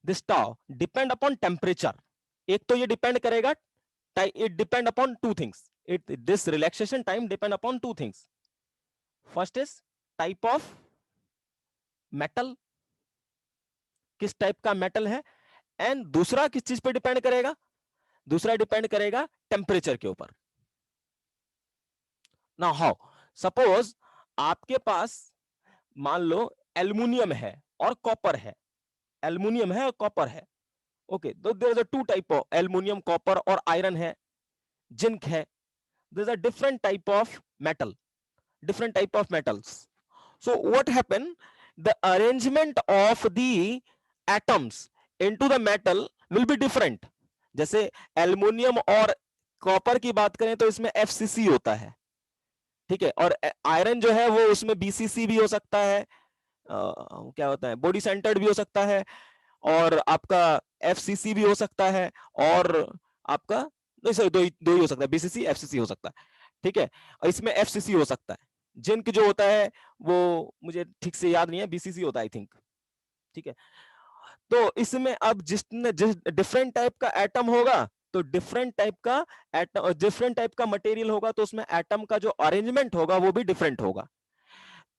this tau depend upon temperature. एक तो ये डिपेंड करेगा, it depend upon two things, it this relaxation time depend upon two things. First is type of metal, किस टाइप का मेटल है, एंड दूसरा किस चीज पे डिपेंड करेगा, दूसरा डिपेंड करेगा टेम्परेचर के ऊपर। ना हाउ, सपोज आपके पास मान लो एल्युमिनियम है और कॉपर है, एल्युमिनियम है और कॉपर है। ओके, तो there is a two type of aluminium, copper और आयरन है, जिंक है, there is a different type of metal, different type of metals. So what happen, the arrangement of the atoms into the metal will be different. जैसे aluminium और copper की बात करें तो इसमें FCC होता है, ठीक है, और आयरन जो है वो उसमें BCC भी हो सकता है, क्या होता है, बॉडी सेंटर्ड भी हो सकता है, और आपका FCC भी हो सकता है, और आपका नहीं सर दो ही हो सकता है, BCC FCC हो सकता है, ठीक है, और इसमें FCC हो सकता है। जिंक जो होता है वो मुझे ठीक से याद नहीं है, BCC होता है आई थिंक, ठीक है। तो इसमें अब जिस डिफरेंट टाइप का एटम होगा तो डिफरेंट टाइप का एटम, डिफरेंट टाइप का मटेरियल होगा, तो उसमें एटम का जो अरेंजमेंट होगा वो भी डिफरेंट होगा।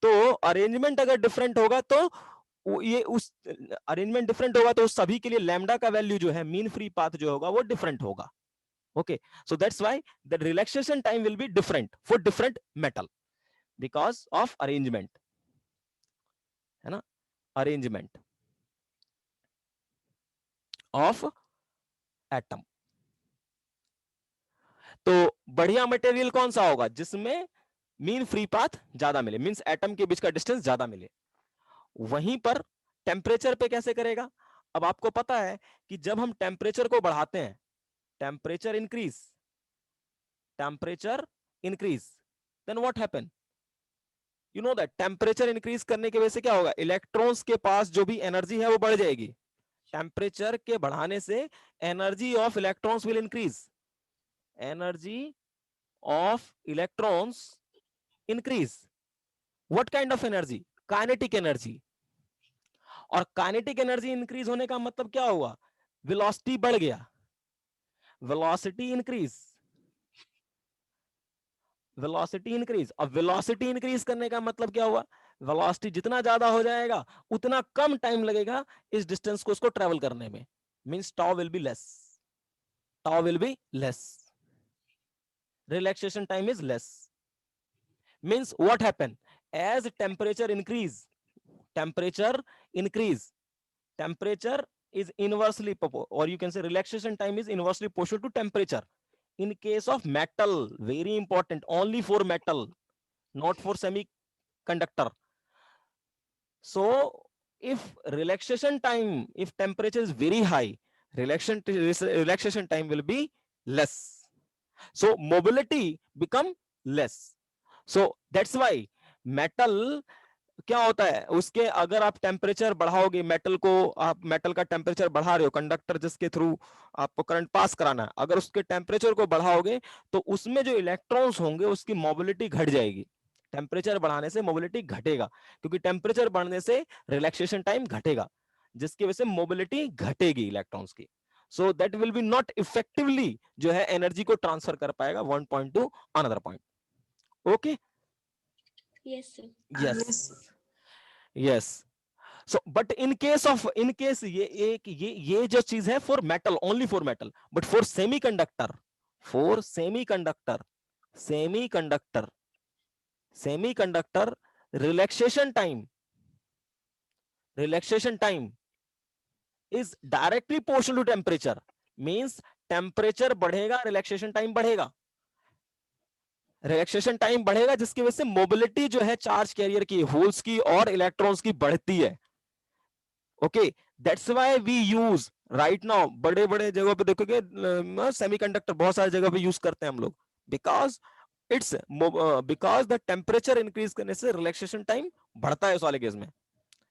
तो अरेंजमेंट अगर डिफरेंट होगा तो ये उस अरेंजमेंट डिफरेंट होगा तो सभी के लिए लैम्डा का वैल्यू जो है, मीन फ्री पाथ जो होगा वो डिफरेंट होगा। Okay, so that's why the relaxation time will be different for different metal because of arrangement, है ना, अरेंजमेंट ऑफ एटम। तो बढ़िया मटेरियल कौन सा होगा जिसमें मीन फ्री पाथ ज्यादा मिले, मींस एटम के बीच का डिस्टेंस ज्यादा मिले। वहीं पर टेम्परेचर पे कैसे करेगा? अब आपको पता है कि जब हम टेम्परेचर को बढ़ाते हैं, temperature increase, temperature increase, then what happen, you know that temperature increase करने की वजह से क्या होगा, इलेक्ट्रॉन्स के पास जो भी एनर्जी है वो बढ़ जाएगी। टेम्परेचर के बढ़ाने से energy of electrons will increase, Energy of electrons increase. What kind of energy? Kinetic energy. और काइनेटिक एनर्जी इंक्रीज होने का मतलब क्या हुआ? वेलोसिटी बढ़ गया, वेलोसिटी इंक्रीज, वेलोसिटी इंक्रीज। और वेलोसिटी इंक्रीज करने का मतलब क्या हुआ? वेलोसिटी जितना ज्यादा हो जाएगा उतना कम टाइम लगेगा इस डिस्टेंस को उसको ट्रेवल करने में, means tau will be less, tau will be less, relaxation time is less. Means what happen, as temperature increase, temperature increase, temperature is inversely or you can say relaxation time is inversely proportional to temperature. In case of metal, very important, only for metal, not for semiconductor. So if relaxation time, if temperature is very high, relaxation time will be less, so mobility become less. So that's why metal, क्या होता है उसके, अगर आप temperature बढ़ाओगे metal को, आप metal का temperature बढ़ा रहे हो, कंडक्टर जिसके थ्रू आपको करंट पास कराना है, अगर उसके टेम्परेचर को बढ़ाओगे तो उसमें जो इलेक्ट्रॉन्स होंगे उसकी मोबिलिटी घट जाएगी। टेम्परेचर बढ़ाने से मोबिलिटी घटेगा, क्योंकि टेम्परेचर बढ़ने से रिलैक्सेशन टाइम घटेगा, जिसकी वजह से मोबिलिटी घटेगी इलेक्ट्रॉन्स की। So that will be not effectively जो है एनर्जी को ट्रांसफर कर पाएगा one point to another point. Okay, yes sir. Yes, yes. So but in case ये जो चीज है for metal, only for metal, but for semiconductor, for semiconductor, semiconductor, semiconductor, relaxation time, relaxation time is directly proportional to temperature. Means temperature बढ़ेगा, relaxation time बढ़ेगा, relaxation time बढ़ेगा, जिसकी वजह से मोबिलिटी जो है चार्ज कैरियर की, होल्स की और इलेक्ट्रॉन्स की बढ़ती है। Okay, that's why we use right now, बड़े बड़े जगहों पे देखोगे सेमीकंडक्टर बहुत सारी जगह पे यूज करते हैं हम लोग, because it's because the temperature increase करने से रिलैक्सेशन टाइम बढ़ता है उस वाले केस में,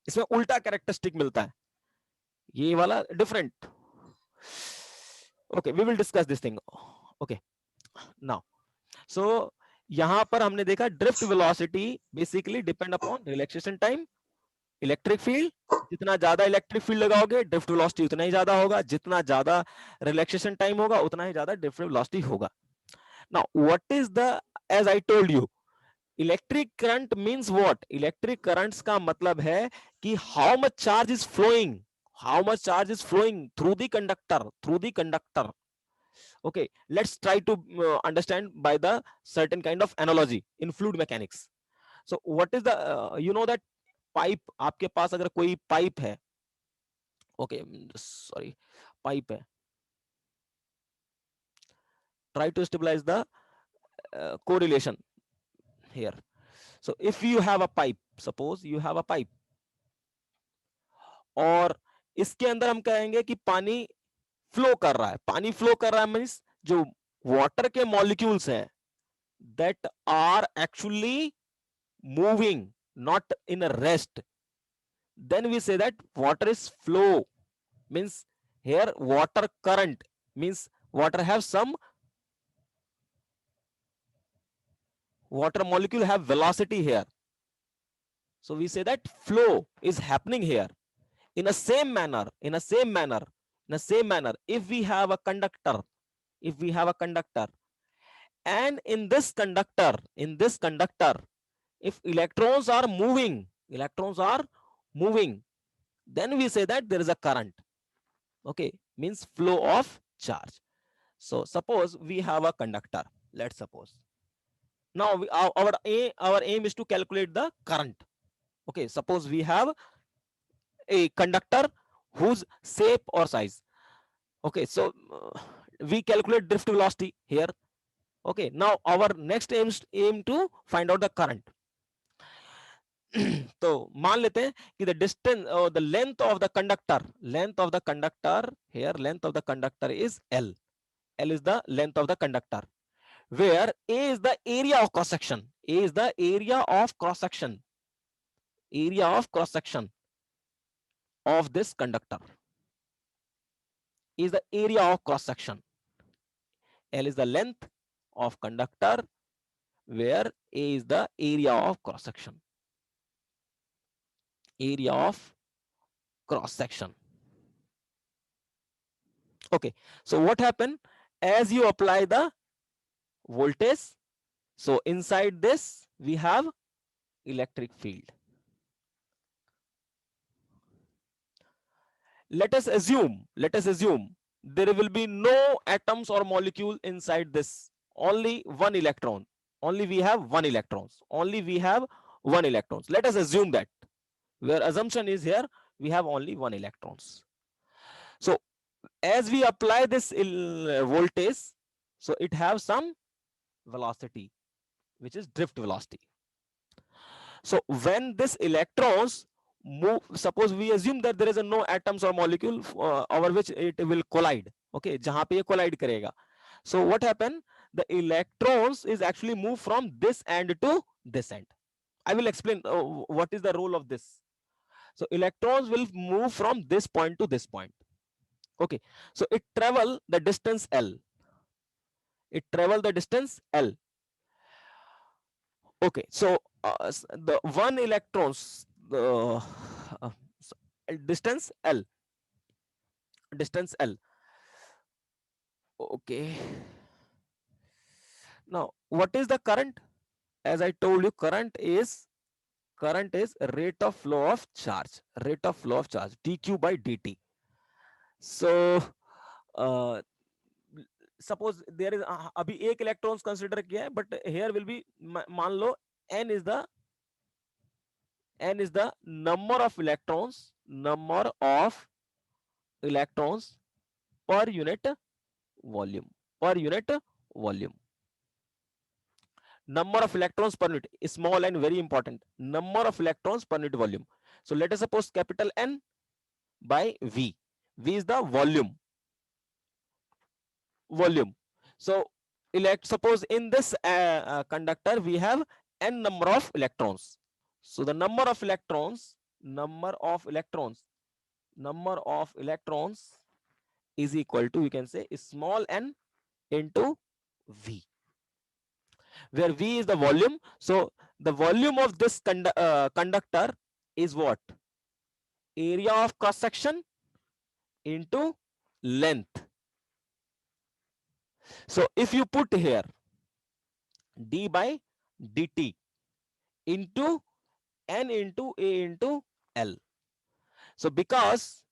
इसमें उल्टा कैरेक्टरिस्टिक मिलता है, ये वाला different. Okay, we will discuss this thing. Okay, now so यहां पर हमने देखा drift velocity basically depend upon relaxation time, electric field, जितना ज्यादा इलेक्ट्रिक फील्ड लगाओगे ड्रिफ्ट वेलोसिटी उतना ही ज्यादा होगा, जितना ज्यादा रिलैक्सेशन टाइम होगा उतना ही ज्यादा ड्रिफ्ट वेलोसिटी होगा। Now what is the, as I told you, electric current means what, electric currents का मतलब है कि how much charge is flowing, how much charge is flowing through the conductor, through the conductor. Okay, let's try to understand by the certain kind of analogy in fluid mechanics. So what is the you know that pipe, आपके पास अगर कोई pipe है, okay sorry, pipe है, try to stabilize the correlation here. So if you have a pipe, suppose you have a pipe, और इसके अंदर हम कहेंगे कि पानी फ्लो कर रहा है, पानी फ्लो कर रहा है मींस जो वाटर के मॉलिक्यूल्स हैं that are actually moving, not in a rest, then we say that water is flow, means here water current, means water have some, water molecule have velocity here, so we say that flow is happening here. In a same manner, in a same manner, in a same manner, if we have a conductor, if we have a conductor, and in this conductor, in this conductor, if electrons are moving, electrons are moving, then we say that there is a current. Okay, means flow of charge. So suppose we have a conductor, let's suppose. Now our aim is to calculate the current. Okay, suppose we have a conductor whose shape or size. Okay, so we calculate drift velocity here. Okay, now our next aim to find out the current. तो मान लेते हैं कि the distance और the length of the conductor, length of the conductor here, length of the conductor is L, L is the length of the conductor, where A is the area of cross section, A is the area of cross section, area of cross section of this conductor is the area of cross section. L is the length of conductor, where A is the area of cross section. Area of cross section. Okay, so what happened as you apply the voltage? So inside this we have electric field. Let us assume there will be no atoms or molecule inside this, only one electron. Only we have one electrons. Only we have one electrons. Let us assume that, where assumption is here, we have only one electrons. So as we apply this voltage, so it have some velocity, which is drift velocity. So when this electrons move, suppose we assume that there is a no atoms or molecule over which it will collide. Okay, jahan pe ye collide karega. So what happen? The electrons is actually move from this end to this end. I will explain what is the role of this. So electrons will move from this point to this point. Okay, so it travel the distance L. It travel the distance L. Okay, so the one electrons, the uh, distance L, distance L. Okay, now what is the current? As I told you, current is rate of flow of charge, rate of flow of charge, dq by dt. So uh, suppose there is अभी एक electrons consider किया है, but here will be, मान लो n is the number of electrons per unit volume, per unit volume. Number of electrons per unit, small and very important, number of electrons per unit volume. So let us suppose capital N by V. V is the volume. So suppose in this conductor we have n number of electrons. So the number of electrons is equal to, you can say, small n into V, where V is the volume. So the volume of this conductor is what? Area of cross section into length. So if you put here d by dt into n into A into L. So because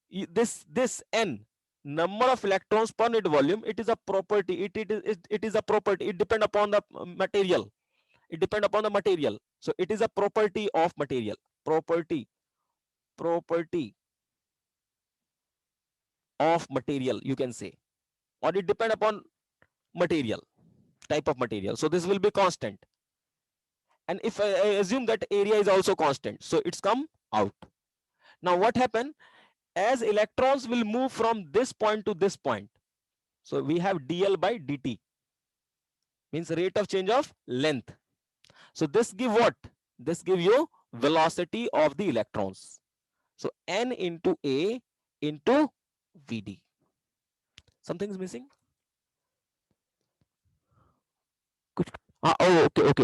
this n, number of electrons per unit volume, it is a property. It is a property. It depend upon the material. It depend upon the material. So it is a property of material. Property of material, you can say, or it depend upon material, type of material. So this will be constant. And if I assume that area is also constant, so it's come out. Now what happened? As electrons will move from this point to this point, so we have dl by dt, means rate of change of length. So this give what? This give you velocity of the electrons. So n into A into Vd. Something is missing. कुछ हाँ, okay okay,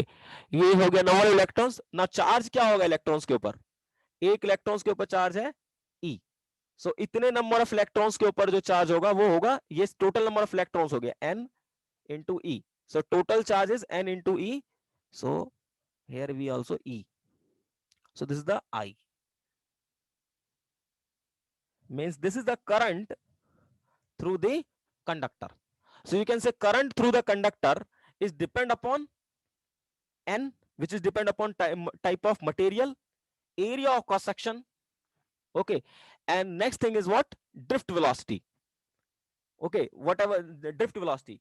ये हो गया number electrons. ना charge क्या होगा electrons के ऊपर? एक इलेक्ट्रॉन्स के ऊपर चार्ज है E. सो इतने नंबर ऑफ इलेक्ट्रॉन्स के ऊपर जो चार्ज होगा वो होगा, ये टोटल नंबर ऑफ इलेक्ट्रॉन्स हो गया n into E. So total charge is n into E. So here we also E. So this is the I. Means this is the current through the conductor. So you can say current through the conductor is depend upon N, which is depend upon type of material, area of cross section. Okay, and next thing is what? Drift velocity. Okay, whatever the drift velocity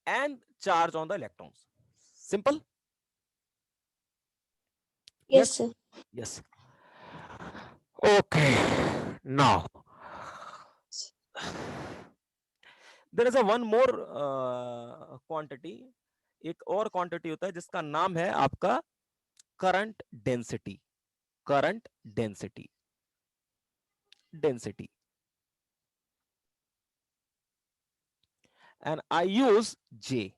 and charge on the electrons. Simple. Yes, Yes. sir. Yes. Okay, now there is a one more quantity. एक और quantity होता है जिसका नाम है आपका current density. Current density. Density. and I use J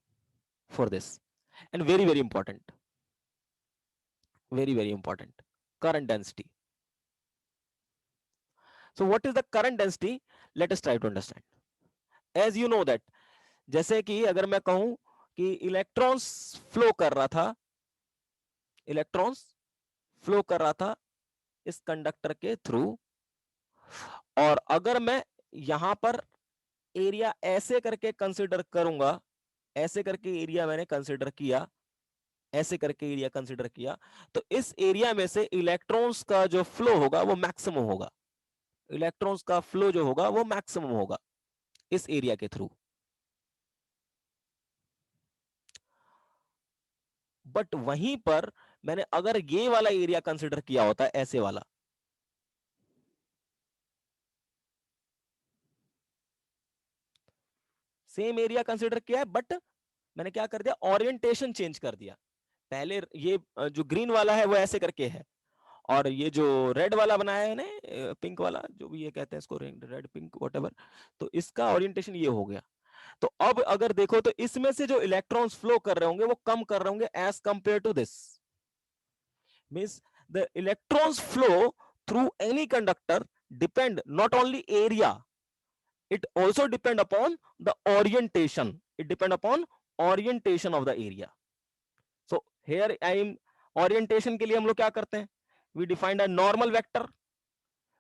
for this. And very, very important, very, very important, current density. So what is the current density? Let us try to understand. As you know that, जैसे कि अगर मैं कहूं कि electrons flow कर रहा था, electrons flow कर रहा था इस कंडक्टर के थ्रू, और अगर मैं यहां पर एरिया ऐसे करके कंसिडर करूंगा, ऐसे करके एरिया मैंने कंसिडर किया, ऐसे करके एरिया कंसिडर किया, तो इस एरिया में से इलेक्ट्रॉन्स का जो फ्लो होगा वो मैक्सिमम होगा, इलेक्ट्रॉन्स का फ्लो जो होगा वो मैक्सिमम होगा इस एरिया के थ्रू। बट वहीं पर मैंने अगर ये वाला एरिया कंसिडर किया होता, ऐसे वाला, सेम एरिया कंसिडर किया है, बट मैंने क्या कर दिया, ओरिएंटेशन चेंज कर दिया। पहले ये जो ग्रीन वाला है वो ऐसे करके है, और ये जो रेड वाला बनाया है ना, पिंक वाला, जो भी ये कहते हैं इसको, रेड पिंक वॉट, तो इसका ओरिएंटेशन ये हो गया। तो अब अगर देखो तो इसमें से जो इलेक्ट्रॉन्स फ्लो कर रहे होंगे वो कम कर रहे होंगे as compare to this. Means the electrons flow through any conductor depend not only area, it also depend upon the orientation, it depend upon orientation of the area. So here I am, orientation के लिए हम लोग क्या करते हैं, we defined a normal vector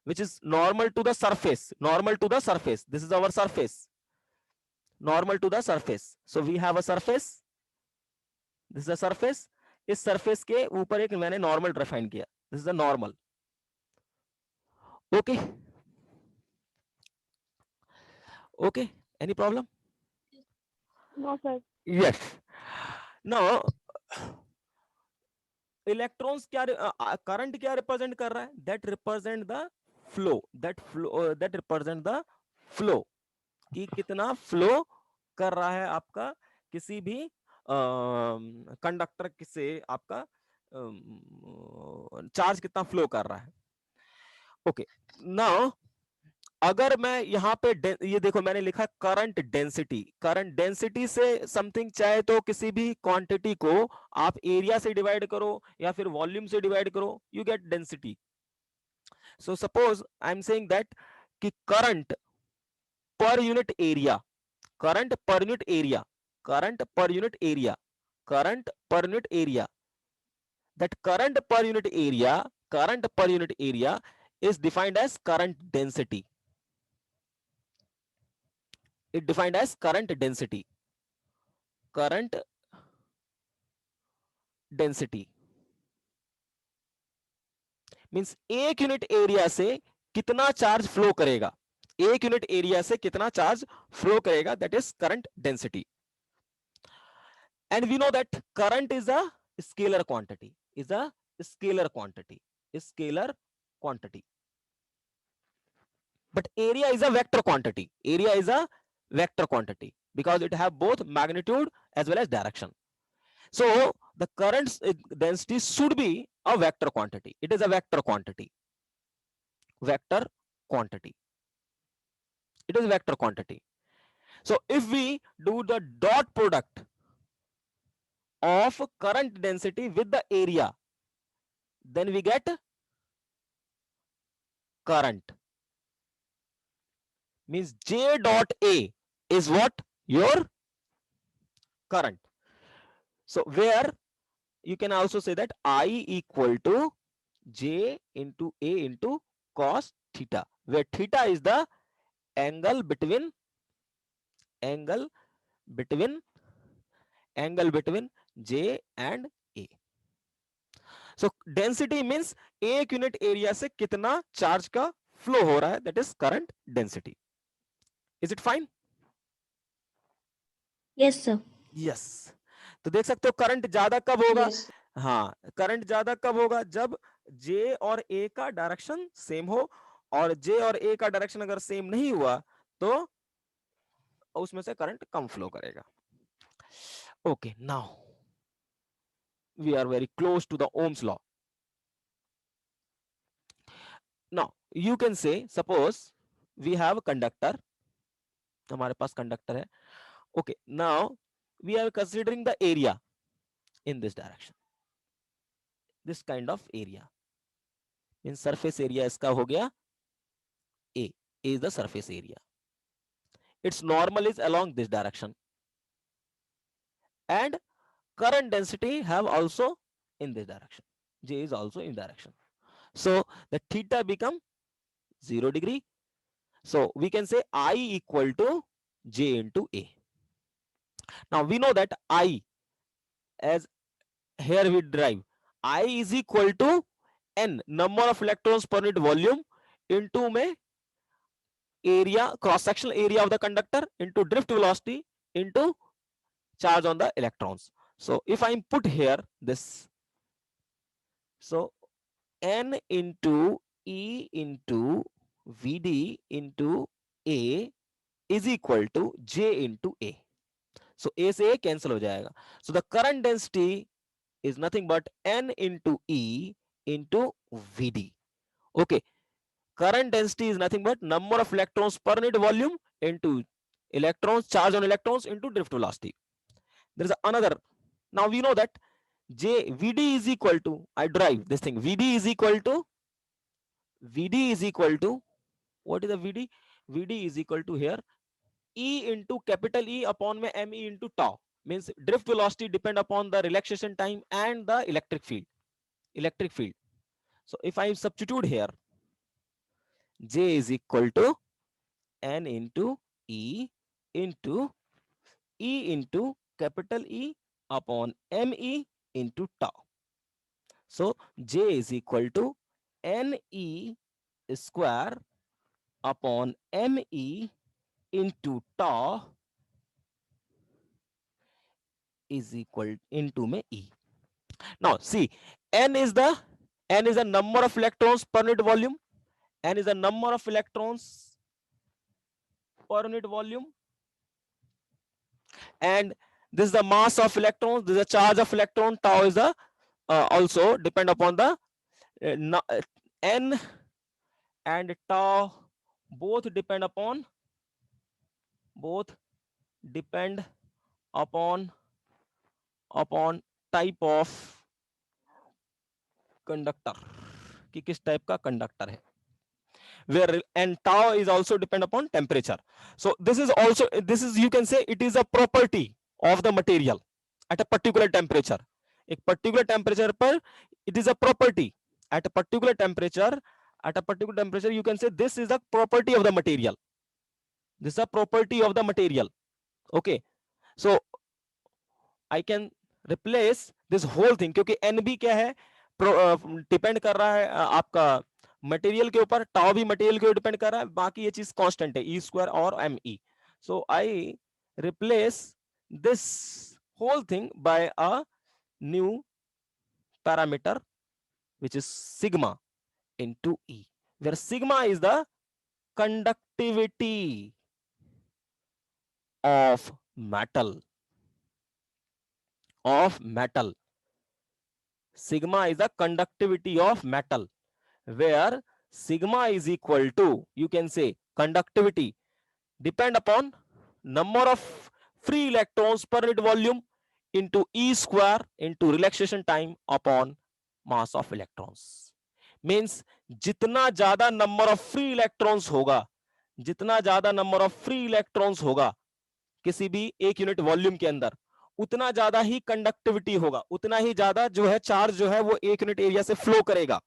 which is normal to the surface, normal to the surface, this is our surface, normal to the surface. So we have a surface, this is a surface, इस surface के ऊपर एक मैंने normal define किया, this is a normal. Okay, okay, any problem? No, sir. Yes. Now electrons क्या, current क्या represent कर रहा है, that represent the flow, that represent the flow, कि कितना फ्लो कर रहा है आपका किसी भी कंडक्टर से, आपका चार्ज कितना फ्लो कर रहा है। ओके, नाउ अगर मैं यहाँ पे ये देखो मैंने लिखा करंट डेंसिटी, करंट डेंसिटी से समथिंग, चाहे तो किसी भी क्वांटिटी को आप एरिया से डिवाइड करो या फिर वॉल्यूम से डिवाइड करो, you get density. So suppose I am saying that कि current per unit area, current per unit area, current per unit area, current per unit area, that current per unit area, current per unit area is defined as current density, it defined as current density, current density means एक unit area से कितना charge flow करेगा, एक unit area से कितना charge flow करेगा, that is current density. And we know that current is a scalar quantity, is a scalar quantity, scalar quantity, but area is a vector quantity, area is a vector quantity because it have both magnitude as well as direction. So the current density should be a vector quantity, it is a vector quantity, vector quantity, it is vector quantity. So if we do the dot product of current density with the area, then we get current, means J dot A is what, your current. So where you can also say that I equal to J into A into cos theta, where theta is the angle between, angle between, angle between J and A. So density means एक unit area से कितना charge का flow हो रहा है, that is current density. Is it fine? Yes sir. Yes. तो देख सकते हो करंट ज्यादा कब होगा, यस। हाँ करंट ज्यादा कब होगा, जब जे और ए का डायरेक्शन सेम हो, और जे और ए का डायरेक्शन अगर सेम नहीं हुआ तो उसमें से करंट कम फ्लो करेगा। Okay, now we are very close to the Ohm's law. Now you can say suppose we have conductor, हमारे पास कंडक्टर है, Okay, now we are considering the area in this direction. This kind of area in surface area इसका हो गया A. A is the surface area. Its normal is along this direction, and current density have also in this direction. J is also in direction. So the theta become 0 degree. So we can say I equal to J into A. Now we know that I, as here we derive, I is equal to n number of electrons per unit volume into में area, cross sectional area of the conductor into drift velocity into charge on the electrons. So if I put here this, so n into E into Vd into A is equal to J into A. So A से A cancel हो जाएगा. So the current density is nothing but n into E into Vd. Okay, current density is nothing but number of electrons per unit volume into electrons, charge on electrons into drift velocity. There is another. Now we know that Vd is equal to, I derive this thing, Vd is equal to what is the Vd? Vd is equal to here E into capital E upon में me into tau. Means drift velocity depend upon the relaxation time and the electric field. So if I substitute here, J is equal to n into E into capital E upon me into tau. So J is equal to ne square upon me into tau is equal into में E. Now see, n is the number of electrons per unit volume. N is the number of electrons per unit volume, and this is the mass of electrons. This is the charge of electron. Tau is the also depend upon the n and tau both depend upon type of conductor कि किस type का conductor है, where and tau is also depend upon temperature. So this is you can say it is a property of the material at a particular temperature. एक particular temperature पर it is a property at a particular temperature. You can say this is the property of the material. This is a property of the material. Okay, so I can replace this whole thing क्योंकि NB क्या है, depend कर रहा है आपका material के ऊपर, tau भी मटेरियल के ऊपर डिपेंड कर रहा है, बाकी ये चीज कांस्टेंट है, ई स्क्वायर और M E. So I replace this whole thing by a new parameter which is sigma into E, where sigma is the conductivity of metal. Sigma is the conductivity of metal, where sigma is equal to, you can say, conductivity depend upon number of free electrons per unit volume into E square into relaxation time upon mass of electrons. Means जितना ज्यादा number of free electrons होगा किसी भी एक unit volume के अंदर, उतना ज्यादा ही कंडक्टिविटी होगा, उतना ही ज्यादा जो है चार्ज जो है वो एक यूनिट एरिया से फ्लो करेगा,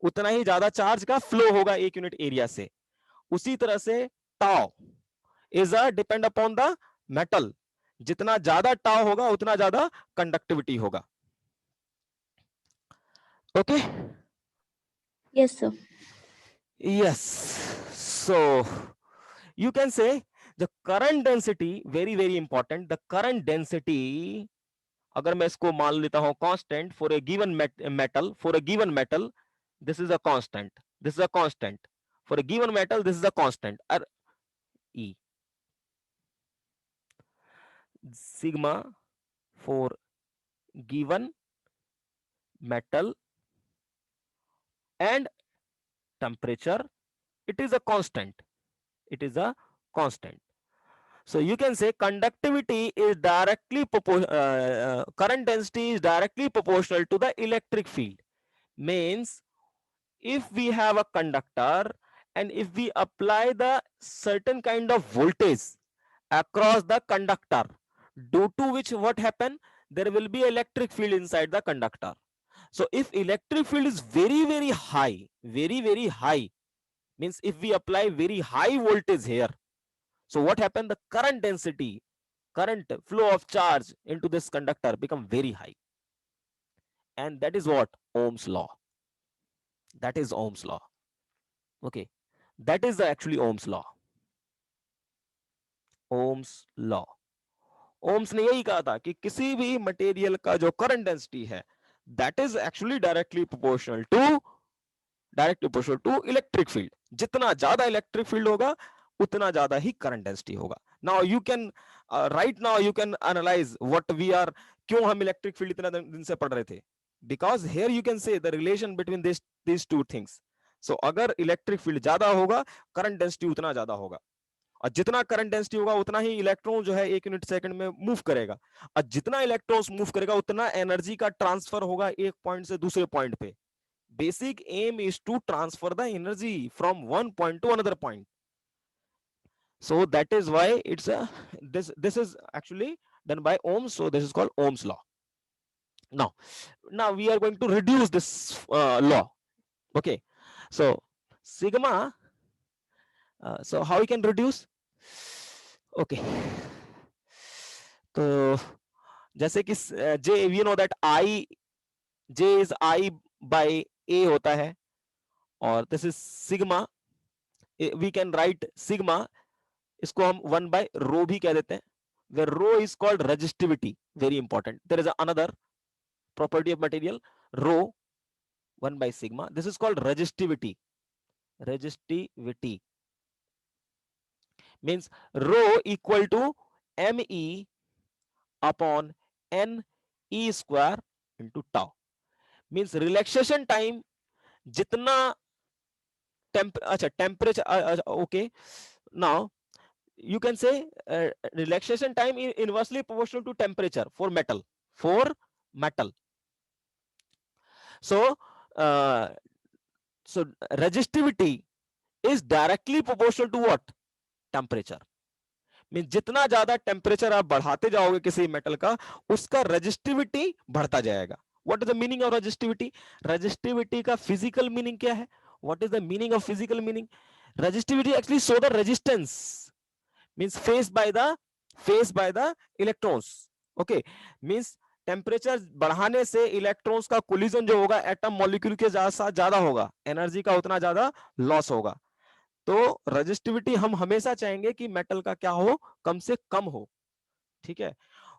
उतना ही ज्यादा चार्ज का फ्लो होगा एक यूनिट एरिया से. उसी तरह से tau is a depend upon the metal, जितना ज्यादा टाउ होगा उतना ज्यादा कंडक्टिविटी होगा. Okay, Yes, sir. Yes. So you can say the current density, very very important, the current density अगर मैं इसको मान लेता हूं constant for a given metal, this is a constant for a given metal, this is a constant, or E sigma for given metal and temperature, it is a constant. So you can say conductivity is directly current density is directly proportional to the electric field. Means if we have a conductor and if we apply the certain kind of voltage across the conductor, due to which what happen, there will be electric field inside the conductor. So if electric field is very high, very high, means if we apply very high voltage here, so what happened, the current density, current flow of charge into this conductor become very high, and that is what Ohm's law. That is Ohm's law. Okay, that is the actually Ohm's law. Ohm's law. Ohm's ने यही कहा था कि किसी भी material का जो current density है, that is actually directly proportional to electric field. जितना ज्यादा इलेक्ट्रिक फील्ड होगा उतना ज्यादा ही करंट डेंसिटी होगा. Now you can right now you can analyse what we are, क्यों हम इलेक्ट्रिक फील्ड इतना दिन से पढ़ रहे थे, because here you can say the relation between this two things. So अगर इलेक्ट्रिक फील्ड ज्यादा होगा, करंट डेंसिटी उतना ज्यादा होगा, और जितना करंट डेंसिटी होगा उतना ही इलेक्ट्रॉन जो है 1 यूनिट सेकंड में मूव करेगा, और जितना इलेक्ट्रॉन्स मूव करेगा उतना एनर्जी का ट्रांसफर होगा एक पॉइंट से दूसरे पॉइंट पे. Basic aim is to transfer the energy from one point to another point. So that is why it's a this is actually done by Ohms. So this is called Ohm's law. Now we are going to reduce this law. Okay, so sigma, so how we can reduce? Okay, तो जैसे कि J, you know that I, J is I by A होता है, और this is sigma. We can write sigma, इसको हम 1 by rho भी कह देते हैं, where rho is called resistivity. Very important. There is another property of material, rho 1 by sigma. This is called resistivity. Resistivity means rho equal to me upon n e square into tau. Means relaxation time जितना temperature, okay, now you can say relaxation time is inversely proportional to temperature for metal. So uh, so resistivity is directly proportional to what? Temperature. Mean जितना ज्यादा temperature आप बढ़ाते जाओगे किसी metal का, उसका resistivity बढ़ता जाएगा. What is the meaning of resistivity? Resistivity का फिजिकल मीनिंग क्या है? What is the meaning of physical meaning? Resistivity actually show the resistance, means face by the electrons. Okay, means temperature बढ़ाने से electrons का collision जो होगा atom molecule के साथ ज्यादा होगा, एनर्जी का उतना ज्यादा लॉस होगा. तो रेजिस्टिविटी हम हमेशा चाहेंगे कि मेटल का क्या हो, कम से कम हो. ठीक है,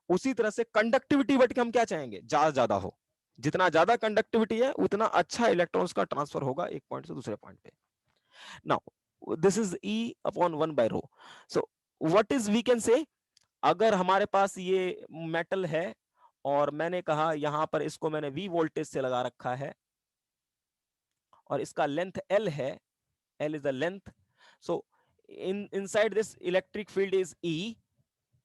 उसी तरह से कंडक्टिविटी बट हम क्या चाहेंगे, ज्यादा हो. जितना ज्यादा कंडक्टिविटी है उतना अच्छा इलेक्ट्रॉन्स का ट्रांसफर होगा एक पॉइंट से दूसरे पॉइंट पे. Now this is E upon 1 by rho. So what is we can say, अगर हमारे पास ये मेटल है और मैंने कहा यहां पर इसको मैंने V वोल्टेज से लगा रखा है और इसका लेंथ L है, L is the length. So inside this electric field is E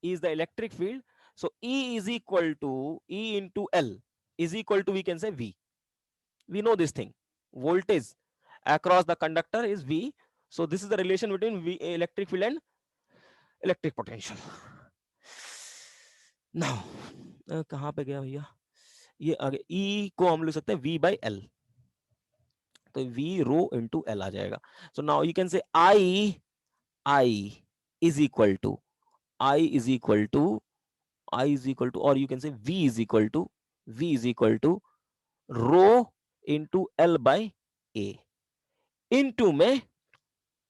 is the electric field. So E is equal to E into L is equal to, we can say, V. We know this thing. Voltage across the conductor is V. So this is the relation between V, electric field and electric potential. Now कहां पे गया भैया, ये आगे E को हम लिख सकते हैं V by L, तो V रो इंटू L आ जाएगा. So now you can say I is equal to or you can say V is equal to rho into L by A into में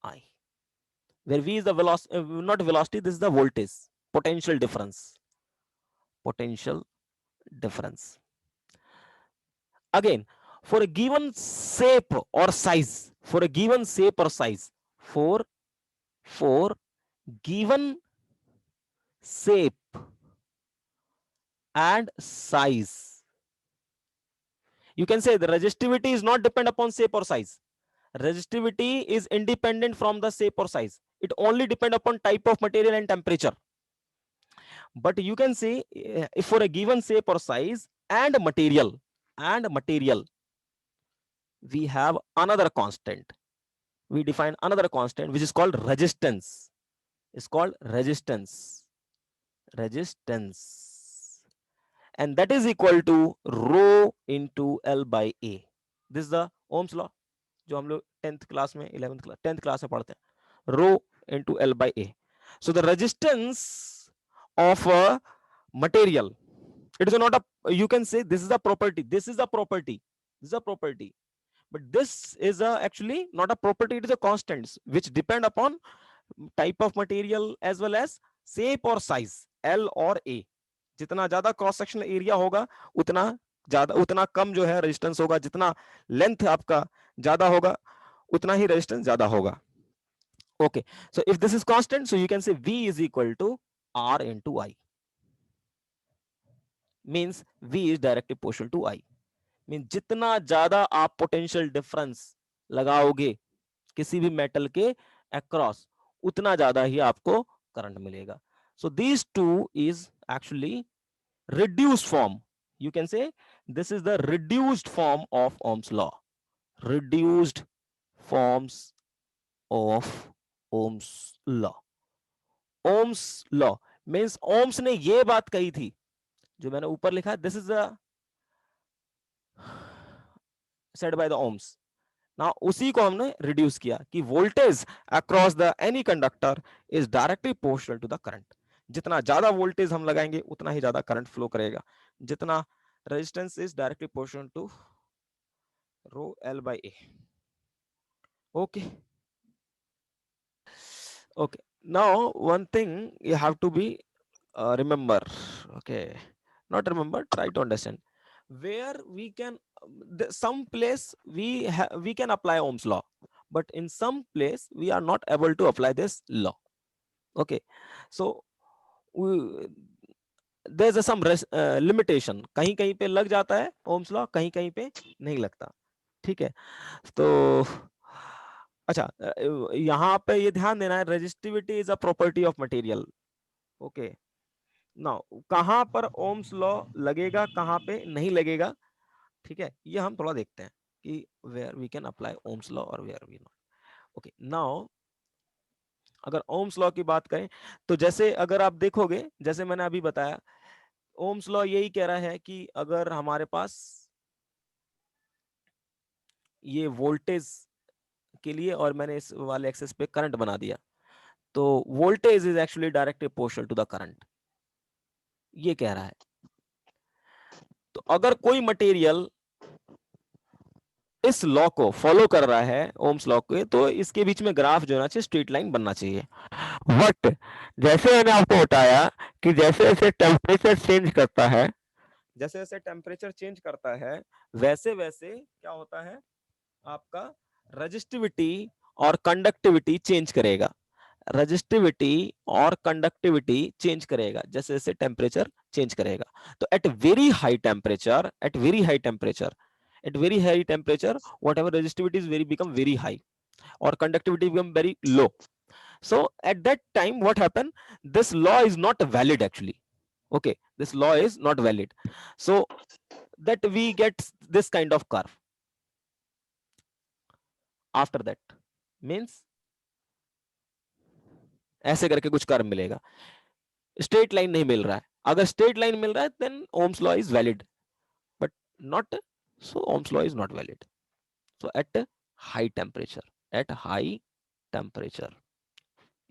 I, where V is the velocity, not velocity, this is the voltage, potential difference. Again, for a given shape or size, for given shape and size, you can say the resistivity is not depend upon shape or size. resistivity is independent from the shape or size. It only depend upon type of material and temperature. But you can say if for a given shape or size and material, we have another constant. We define another constant which is called resistance. It's called resistance, and that is equal to rho into L by A. This is the Ohm's law जो हम लोग 10th class में 11th class 10th class में पढ़ते हैं. Rho into L by A. So the resistance of a material, it is not a, you can say this is a property, this is a property, this is a property, but this is a actually not a property, it is a constant which depend upon type of material as well as shape or size L और A. जितना ज्यादा cross sectional area होगा उतना ज्यादा, उतना कम जो है resistance होगा. जितना लेंथ आपका ज्यादा होगा उतना ही रेजिस्टेंस ज्यादा होगा. Okay, so if this is constant, so you can say V is equal to R into I. Means V is directly proportional to I. Mean जितना ज्यादा आप पोटेंशियल डिफरेंस लगाओगे किसी भी मेटल के अक्रॉस उतना ज्यादा ही आपको करंट मिलेगा. So these two is actually reduced form. You can say this is the reduced form of Ohm's law. Reduced forms of Ohm's law. Ohm's law means Ohms ने ये बात कही थी जो मैंने ऊपर लिखा. This is the said by the Ohms. Now उसी को हमने रिड्यूस किया कि voltage across the any conductor is directly proportional to the current. जितना ज्यादा वोल्टेज हम लगाएंगे उतना ही ज्यादा करंट फ्लो करेगा. जितना resistance is directly proportional to rho L by A. Okay. Okay. Now one thing you have to be remember. Okay. Not remember. Try to understand. Where we can some place we can apply Ohm's law, but in some place we are not able to apply this law. Okay. So we, there's a some limitation. कहीं कहीं पे लग जाता है Ohm's law, कहीं कहीं पे नहीं लगता. ठीक है. तो अच्छा, यहाँ पे ये ध्यान देना है, resistivity is a property of material. Okay. Now कहां पर ओम्स लॉ लगेगा कहां पे नहीं लगेगा, ठीक है, ये हम थोड़ा देखते हैं कि where we can apply Ohm's law और where we not. Okay. Now अगर ओम्स लॉ की बात करें तो जैसे अगर आप देखोगे, जैसे मैंने अभी बताया, ओम्स लॉ यही कह रहा है कि अगर हमारे पास ये वोल्टेज के लिए और मैंने इस वाले एक्सेस पे करंट बना दिया, तो voltage is actually directly proportional to the current, ये कह रहा है. तो अगर कोई मटेरियल इस लॉ को फॉलो कर रहा है ओम्स लॉ के, तो इसके बीच में ग्राफ जो है चाहिए स्ट्रेट लाइन बनना चाहिए. बट जैसे मैंने आपको बताया कि जैसे जैसे टेम्परेचर चेंज करता है, जैसे जैसे टेम्परेचर चेंज करता है वैसे वैसे क्या होता है, आपका रजिस्टिविटी और कंडक्टिविटी चेंज करेगा. रजिस्टिविटी और कंडक्टिविटी चेंज करेगा जैसे जैसे टेम्परेचर चेंज करेगा. तो at very high temperature, at very high temperature, whatever resistivity is very become very high or conductivity become very low. So at that time what happen, this law is not valid actually. Okay, this law is not valid. So that we get this kind of curve. After that means ऐसे करके कुछ curve मिलेगा. Straight line नहीं मिल रहा है. अगर straight line मिल रहा है then Ohm's law is valid, but not, so Ohm's law is not valid. So at high temperature,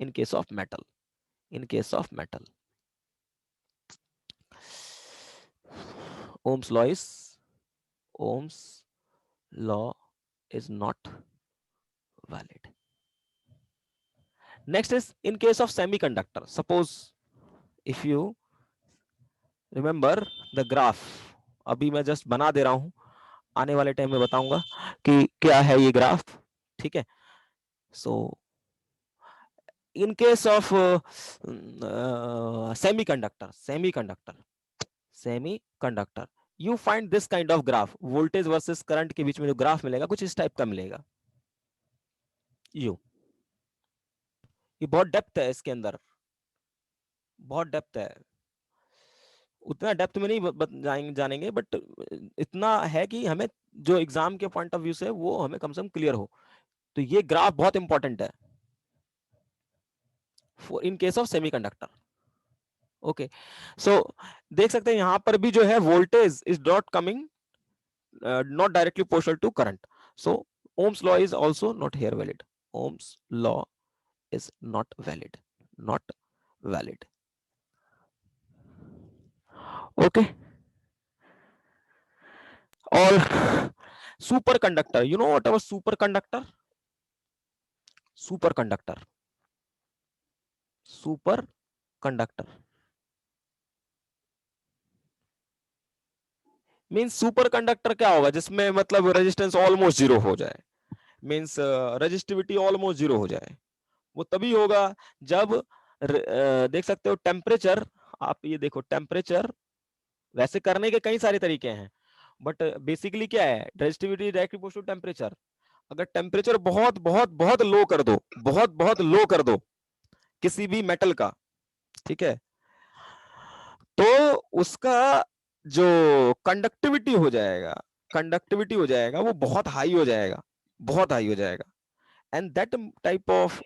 in case of metal, Ohm's law is not valid. Next is in case of semiconductor. Suppose if you remember the graph, अभी मैं just बना दे रहा हूं, आने वाले time में बताऊंगा कि क्या है ये ग्राफ. ठीक है. सो in case of semiconductor, you find this kind of graph, voltage versus current के बीच में जो ग्राफ मिलेगा कुछ इस टाइप का मिलेगा. यू। ये बहुत डेप्थ है इसके अंदर, बहुत डेप्थ है। उतना डेप्थ में नहीं जानेंगे, बट इतना है कि हमें जो एग्जाम के पॉइंट ऑफ व्यू से वो हमें कम से कम क्लियर हो। तो ये ग्राफ बहुत इंपॉर्टेंट है for in case of semiconductor. Okay, so देख सकते हैं यहां पर भी जो है voltage is not coming, not directly proportional to current. So Ohm's law is also not here valid. Ohm's law is not valid. Not valid. Okay. Or superconductor. You know what was superconductor? Superconductor. Superconductor means super conductor क्या होगा जिसमें मतलब resistance almost zero हो जाए, means resistivity almost zero हो जाए। वो तभी होगा जब देख सकते हो टेम्परेचर, आप ये देखो टेम्परेचर, वैसे करने के कई सारे तरीके हैं, बट बेसिकली क्या है, resistivity directly proportional to temperature. अगर टेम्परेचर बहुत बहुत बहुत लो कर दो, बहुत बहुत लो कर दो किसी भी मेटल का, ठीक है, तो उसका जो कंडक्टिविटी हो जाएगा, कंडक्टिविटी हो जाएगा वो बहुत हाई हो जाएगा, बहुत हाई हो जाएगा। And that type of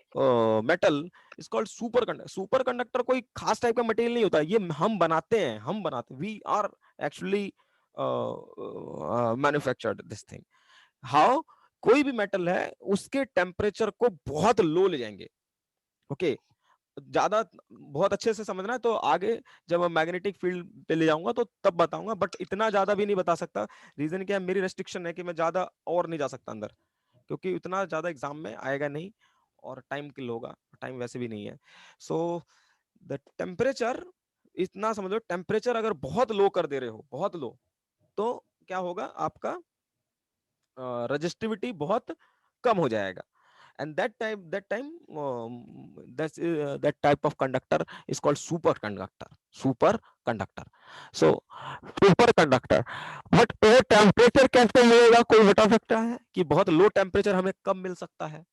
metal is called super conductor. Super conductor कोई खास टाइप का मटेरियल नहीं होता, ये हम बनाते हैं, हम बनाते, we are actually manufactured this thing. How, कोई भी मेटल है उसके टेम्परेचर को बहुत लो ले जाएंगे। Okay okay? ज्यादा बहुत अच्छे से समझना है तो आगे जब मैं मैग्नेटिक फील्ड पे ले जाऊंगा तो तब बताऊंगा, बट इतना ज्यादा भी नहीं बता सकता। रीजन क्या है, मेरी रेस्ट्रिक्शन है कि मैं ज्यादा और नहीं जा सकता अंदर, क्योंकि इतना ज्यादा एग्जाम में आएगा नहीं और टाइम किल होगा, टाइम वैसे भी नहीं है। सो द टेम्परेचर, इतना समझ लो टेम्परेचर अगर बहुत लो कर दे रहे हो, बहुत लो, तो क्या होगा, आपका रजिस्टिविटी बहुत कम हो जाएगा। and that type of conductor is called superconductor. Superconductor. So superconductor, but वो टेम्परेचर कैसे मिलेगा, कोई बता सकता है कि बहुत लो टेम्परेचर हमें कब मिल सकता है?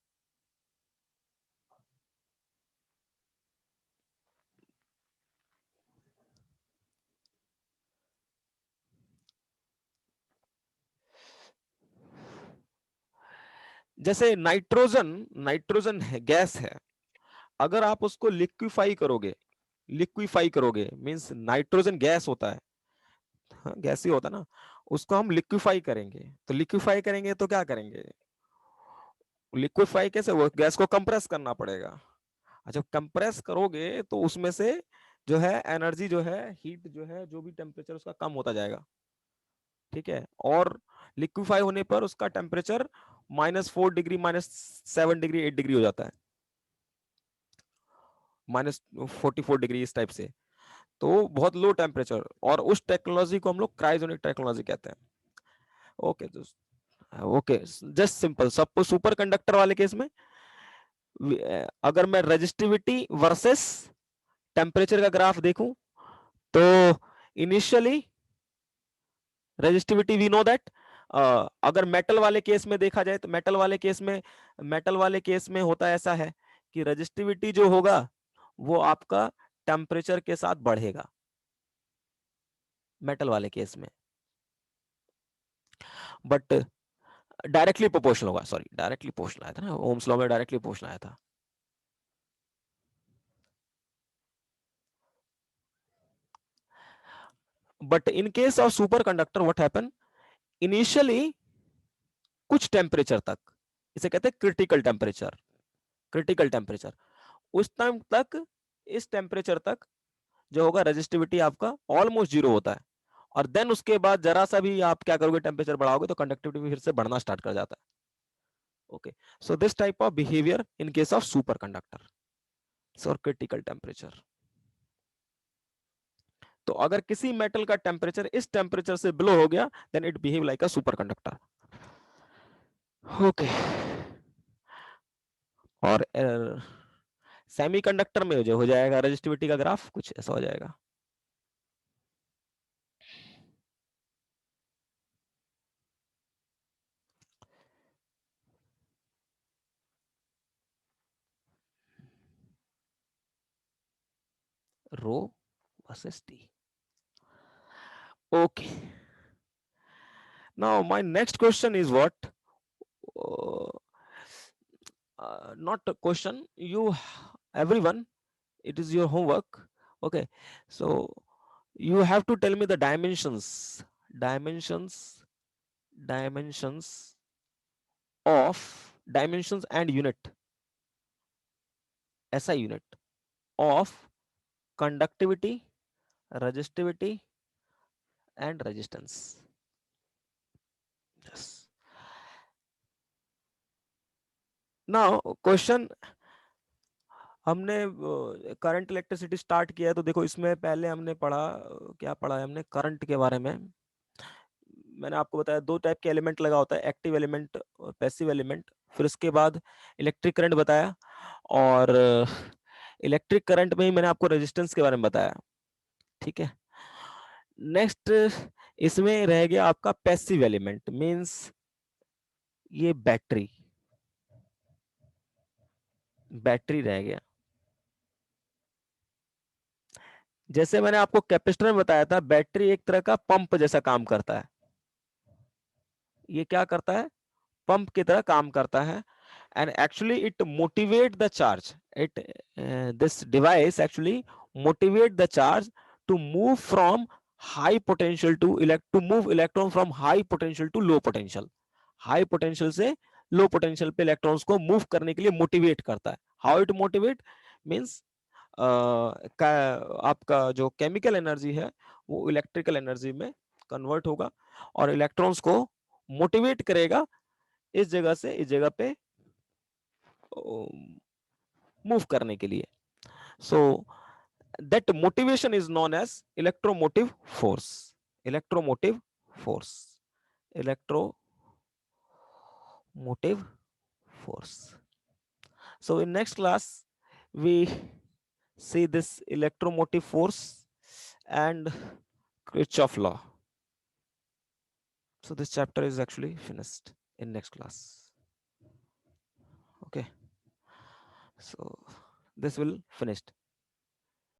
जैसे नाइट्रोजन, नाइट्रोजन है, गैस है, अगर आप उसको लिक्विफाई करोगे, लिक्विफाई करोगे मींस नाइट्रोजन गैस होता है, हाँ, गैस ही होता है ना, उसको हम लिक्विफाई करेंगे, तो लिक्विफाई करेंगे तो क्या करेंगे, लिक्विफाई कैसे, वो गैस को कंप्रेस करना पड़ेगा। अच्छा, कंप्रेस करोगे तो उसमें से जो है एनर्जी जो है, हीट जो है, जो भी टेम्परेचर उसका कम होता जाएगा, ठीक है, और लिक्विफाई होने पर उसका टेम्परेचर -4 डिग्री, -7 डिग्री, 8 डिग्री हो जाता है, -44 डिग्री इस टाइप से। तो बहुत लो टेम्परेचर, और उस टेक्नोलॉजी को हम लोग क्रायोजेनिक टेक्नोलॉजी कहते हैं। ओके दोस्त, ओके, जस्ट सिंपल, सब सुपर कंडक्टर वाले केस में अगर मैं रेजिस्टिविटी वर्सेस टेम्परेचर का ग्राफ देखूं, तो initially resistivity we know that, अगर मेटल वाले केस में देखा जाए तो मेटल वाले केस में, मेटल वाले केस में होता ऐसा है कि रेजिस्टिविटी जो होगा वो आपका टेम्परेचर के साथ बढ़ेगा, मेटल वाले केस में, बट डायरेक्टली प्रोपोर्शनल होगा, सॉरी डायरेक्टली प्रोपोर्शनल आया था ना, ओम्स लॉ में डायरेक्टली प्रोपोर्शनल आया था। But in case of super conductor what happen, initially कुछ टेम्परेचर तक, इसे कहते हैं क्रिटिकल टेम्परेचर, क्रिटिकल टेम्परेचर, उस टाइम तक, इस टेम्परेचर तक जो होगा रेजिस्टिविटी आपका ऑलमोस्ट जीरो होता है, और देन उसके बाद जरा सा भी आप क्या करोगे, टेम्परेचर बढ़ाओगे तो कंडक्टिविटी फिर से बढ़ना स्टार्ट कर जाता है। Okay, so this type of behaviour in case of super conductor और क्रिटिकल टेम्परेचर। तो अगर किसी मेटल का टेम्परेचर इस टेम्परेचर से बिलो हो गया, then it behave like a super conductor. Okay, और सेमीकंडक्टर में जो हो जाएगा रेजिस्टिविटी का ग्राफ कुछ ऐसा हो जाएगा। rho versus T. Okay. Now my next question is what? Uh, Not a question. You, everyone, it is your homework. Okay. So you have to tell me the dimensions, dimensions, dimensions dimensions and unit, SI unit of conductivity, resistivity, and resistance. Yes. Now question, हमने current electricity start किया है, तो देखो इसमें पहले हमने पढ़ा, क्या पढ़ा है हमने करंट के बारे में। मैंने आपको बताया दो टाइप के एलिमेंट लगा होता है, एक्टिव एलिमेंट और पैसिव एलिमेंट। फिर उसके बाद इलेक्ट्रिक करंट बताया, और इलेक्ट्रिक करंट में ही मैंने आपको रेजिस्टेंस के बारे में बताया। ठीक है। नेक्स्ट इसमें रह गया आपका पैसिव एलिमेंट, मींस ये बैटरी, बैटरी रह गया। जैसे मैंने आपको कैपेसिटर में बताया था, बैटरी एक तरह का पंप जैसा काम करता है। ये क्या करता है? पंप की तरह काम करता है। And actually it motivate the charge, it this device actually motivate the charge to move from high potential to move electron from high potential to low potential. High potential से लो पोटेंशियल पे electrons को move करने के लिए motivate करता है। How it motivate means आपका जो केमिकल एनर्जी है वो इलेक्ट्रिकल एनर्जी में कन्वर्ट होगा, और इलेक्ट्रॉन्स को मोटिवेट करेगा इस जगह से इस जगह पे मूव करने के लिए। So that motivation is known as electromotive force, electromotive force, electromotive force. So in next class we see this electromotive force and Kirchhoff law. So this chapter is actually finished in next class. Okay, so this will finished.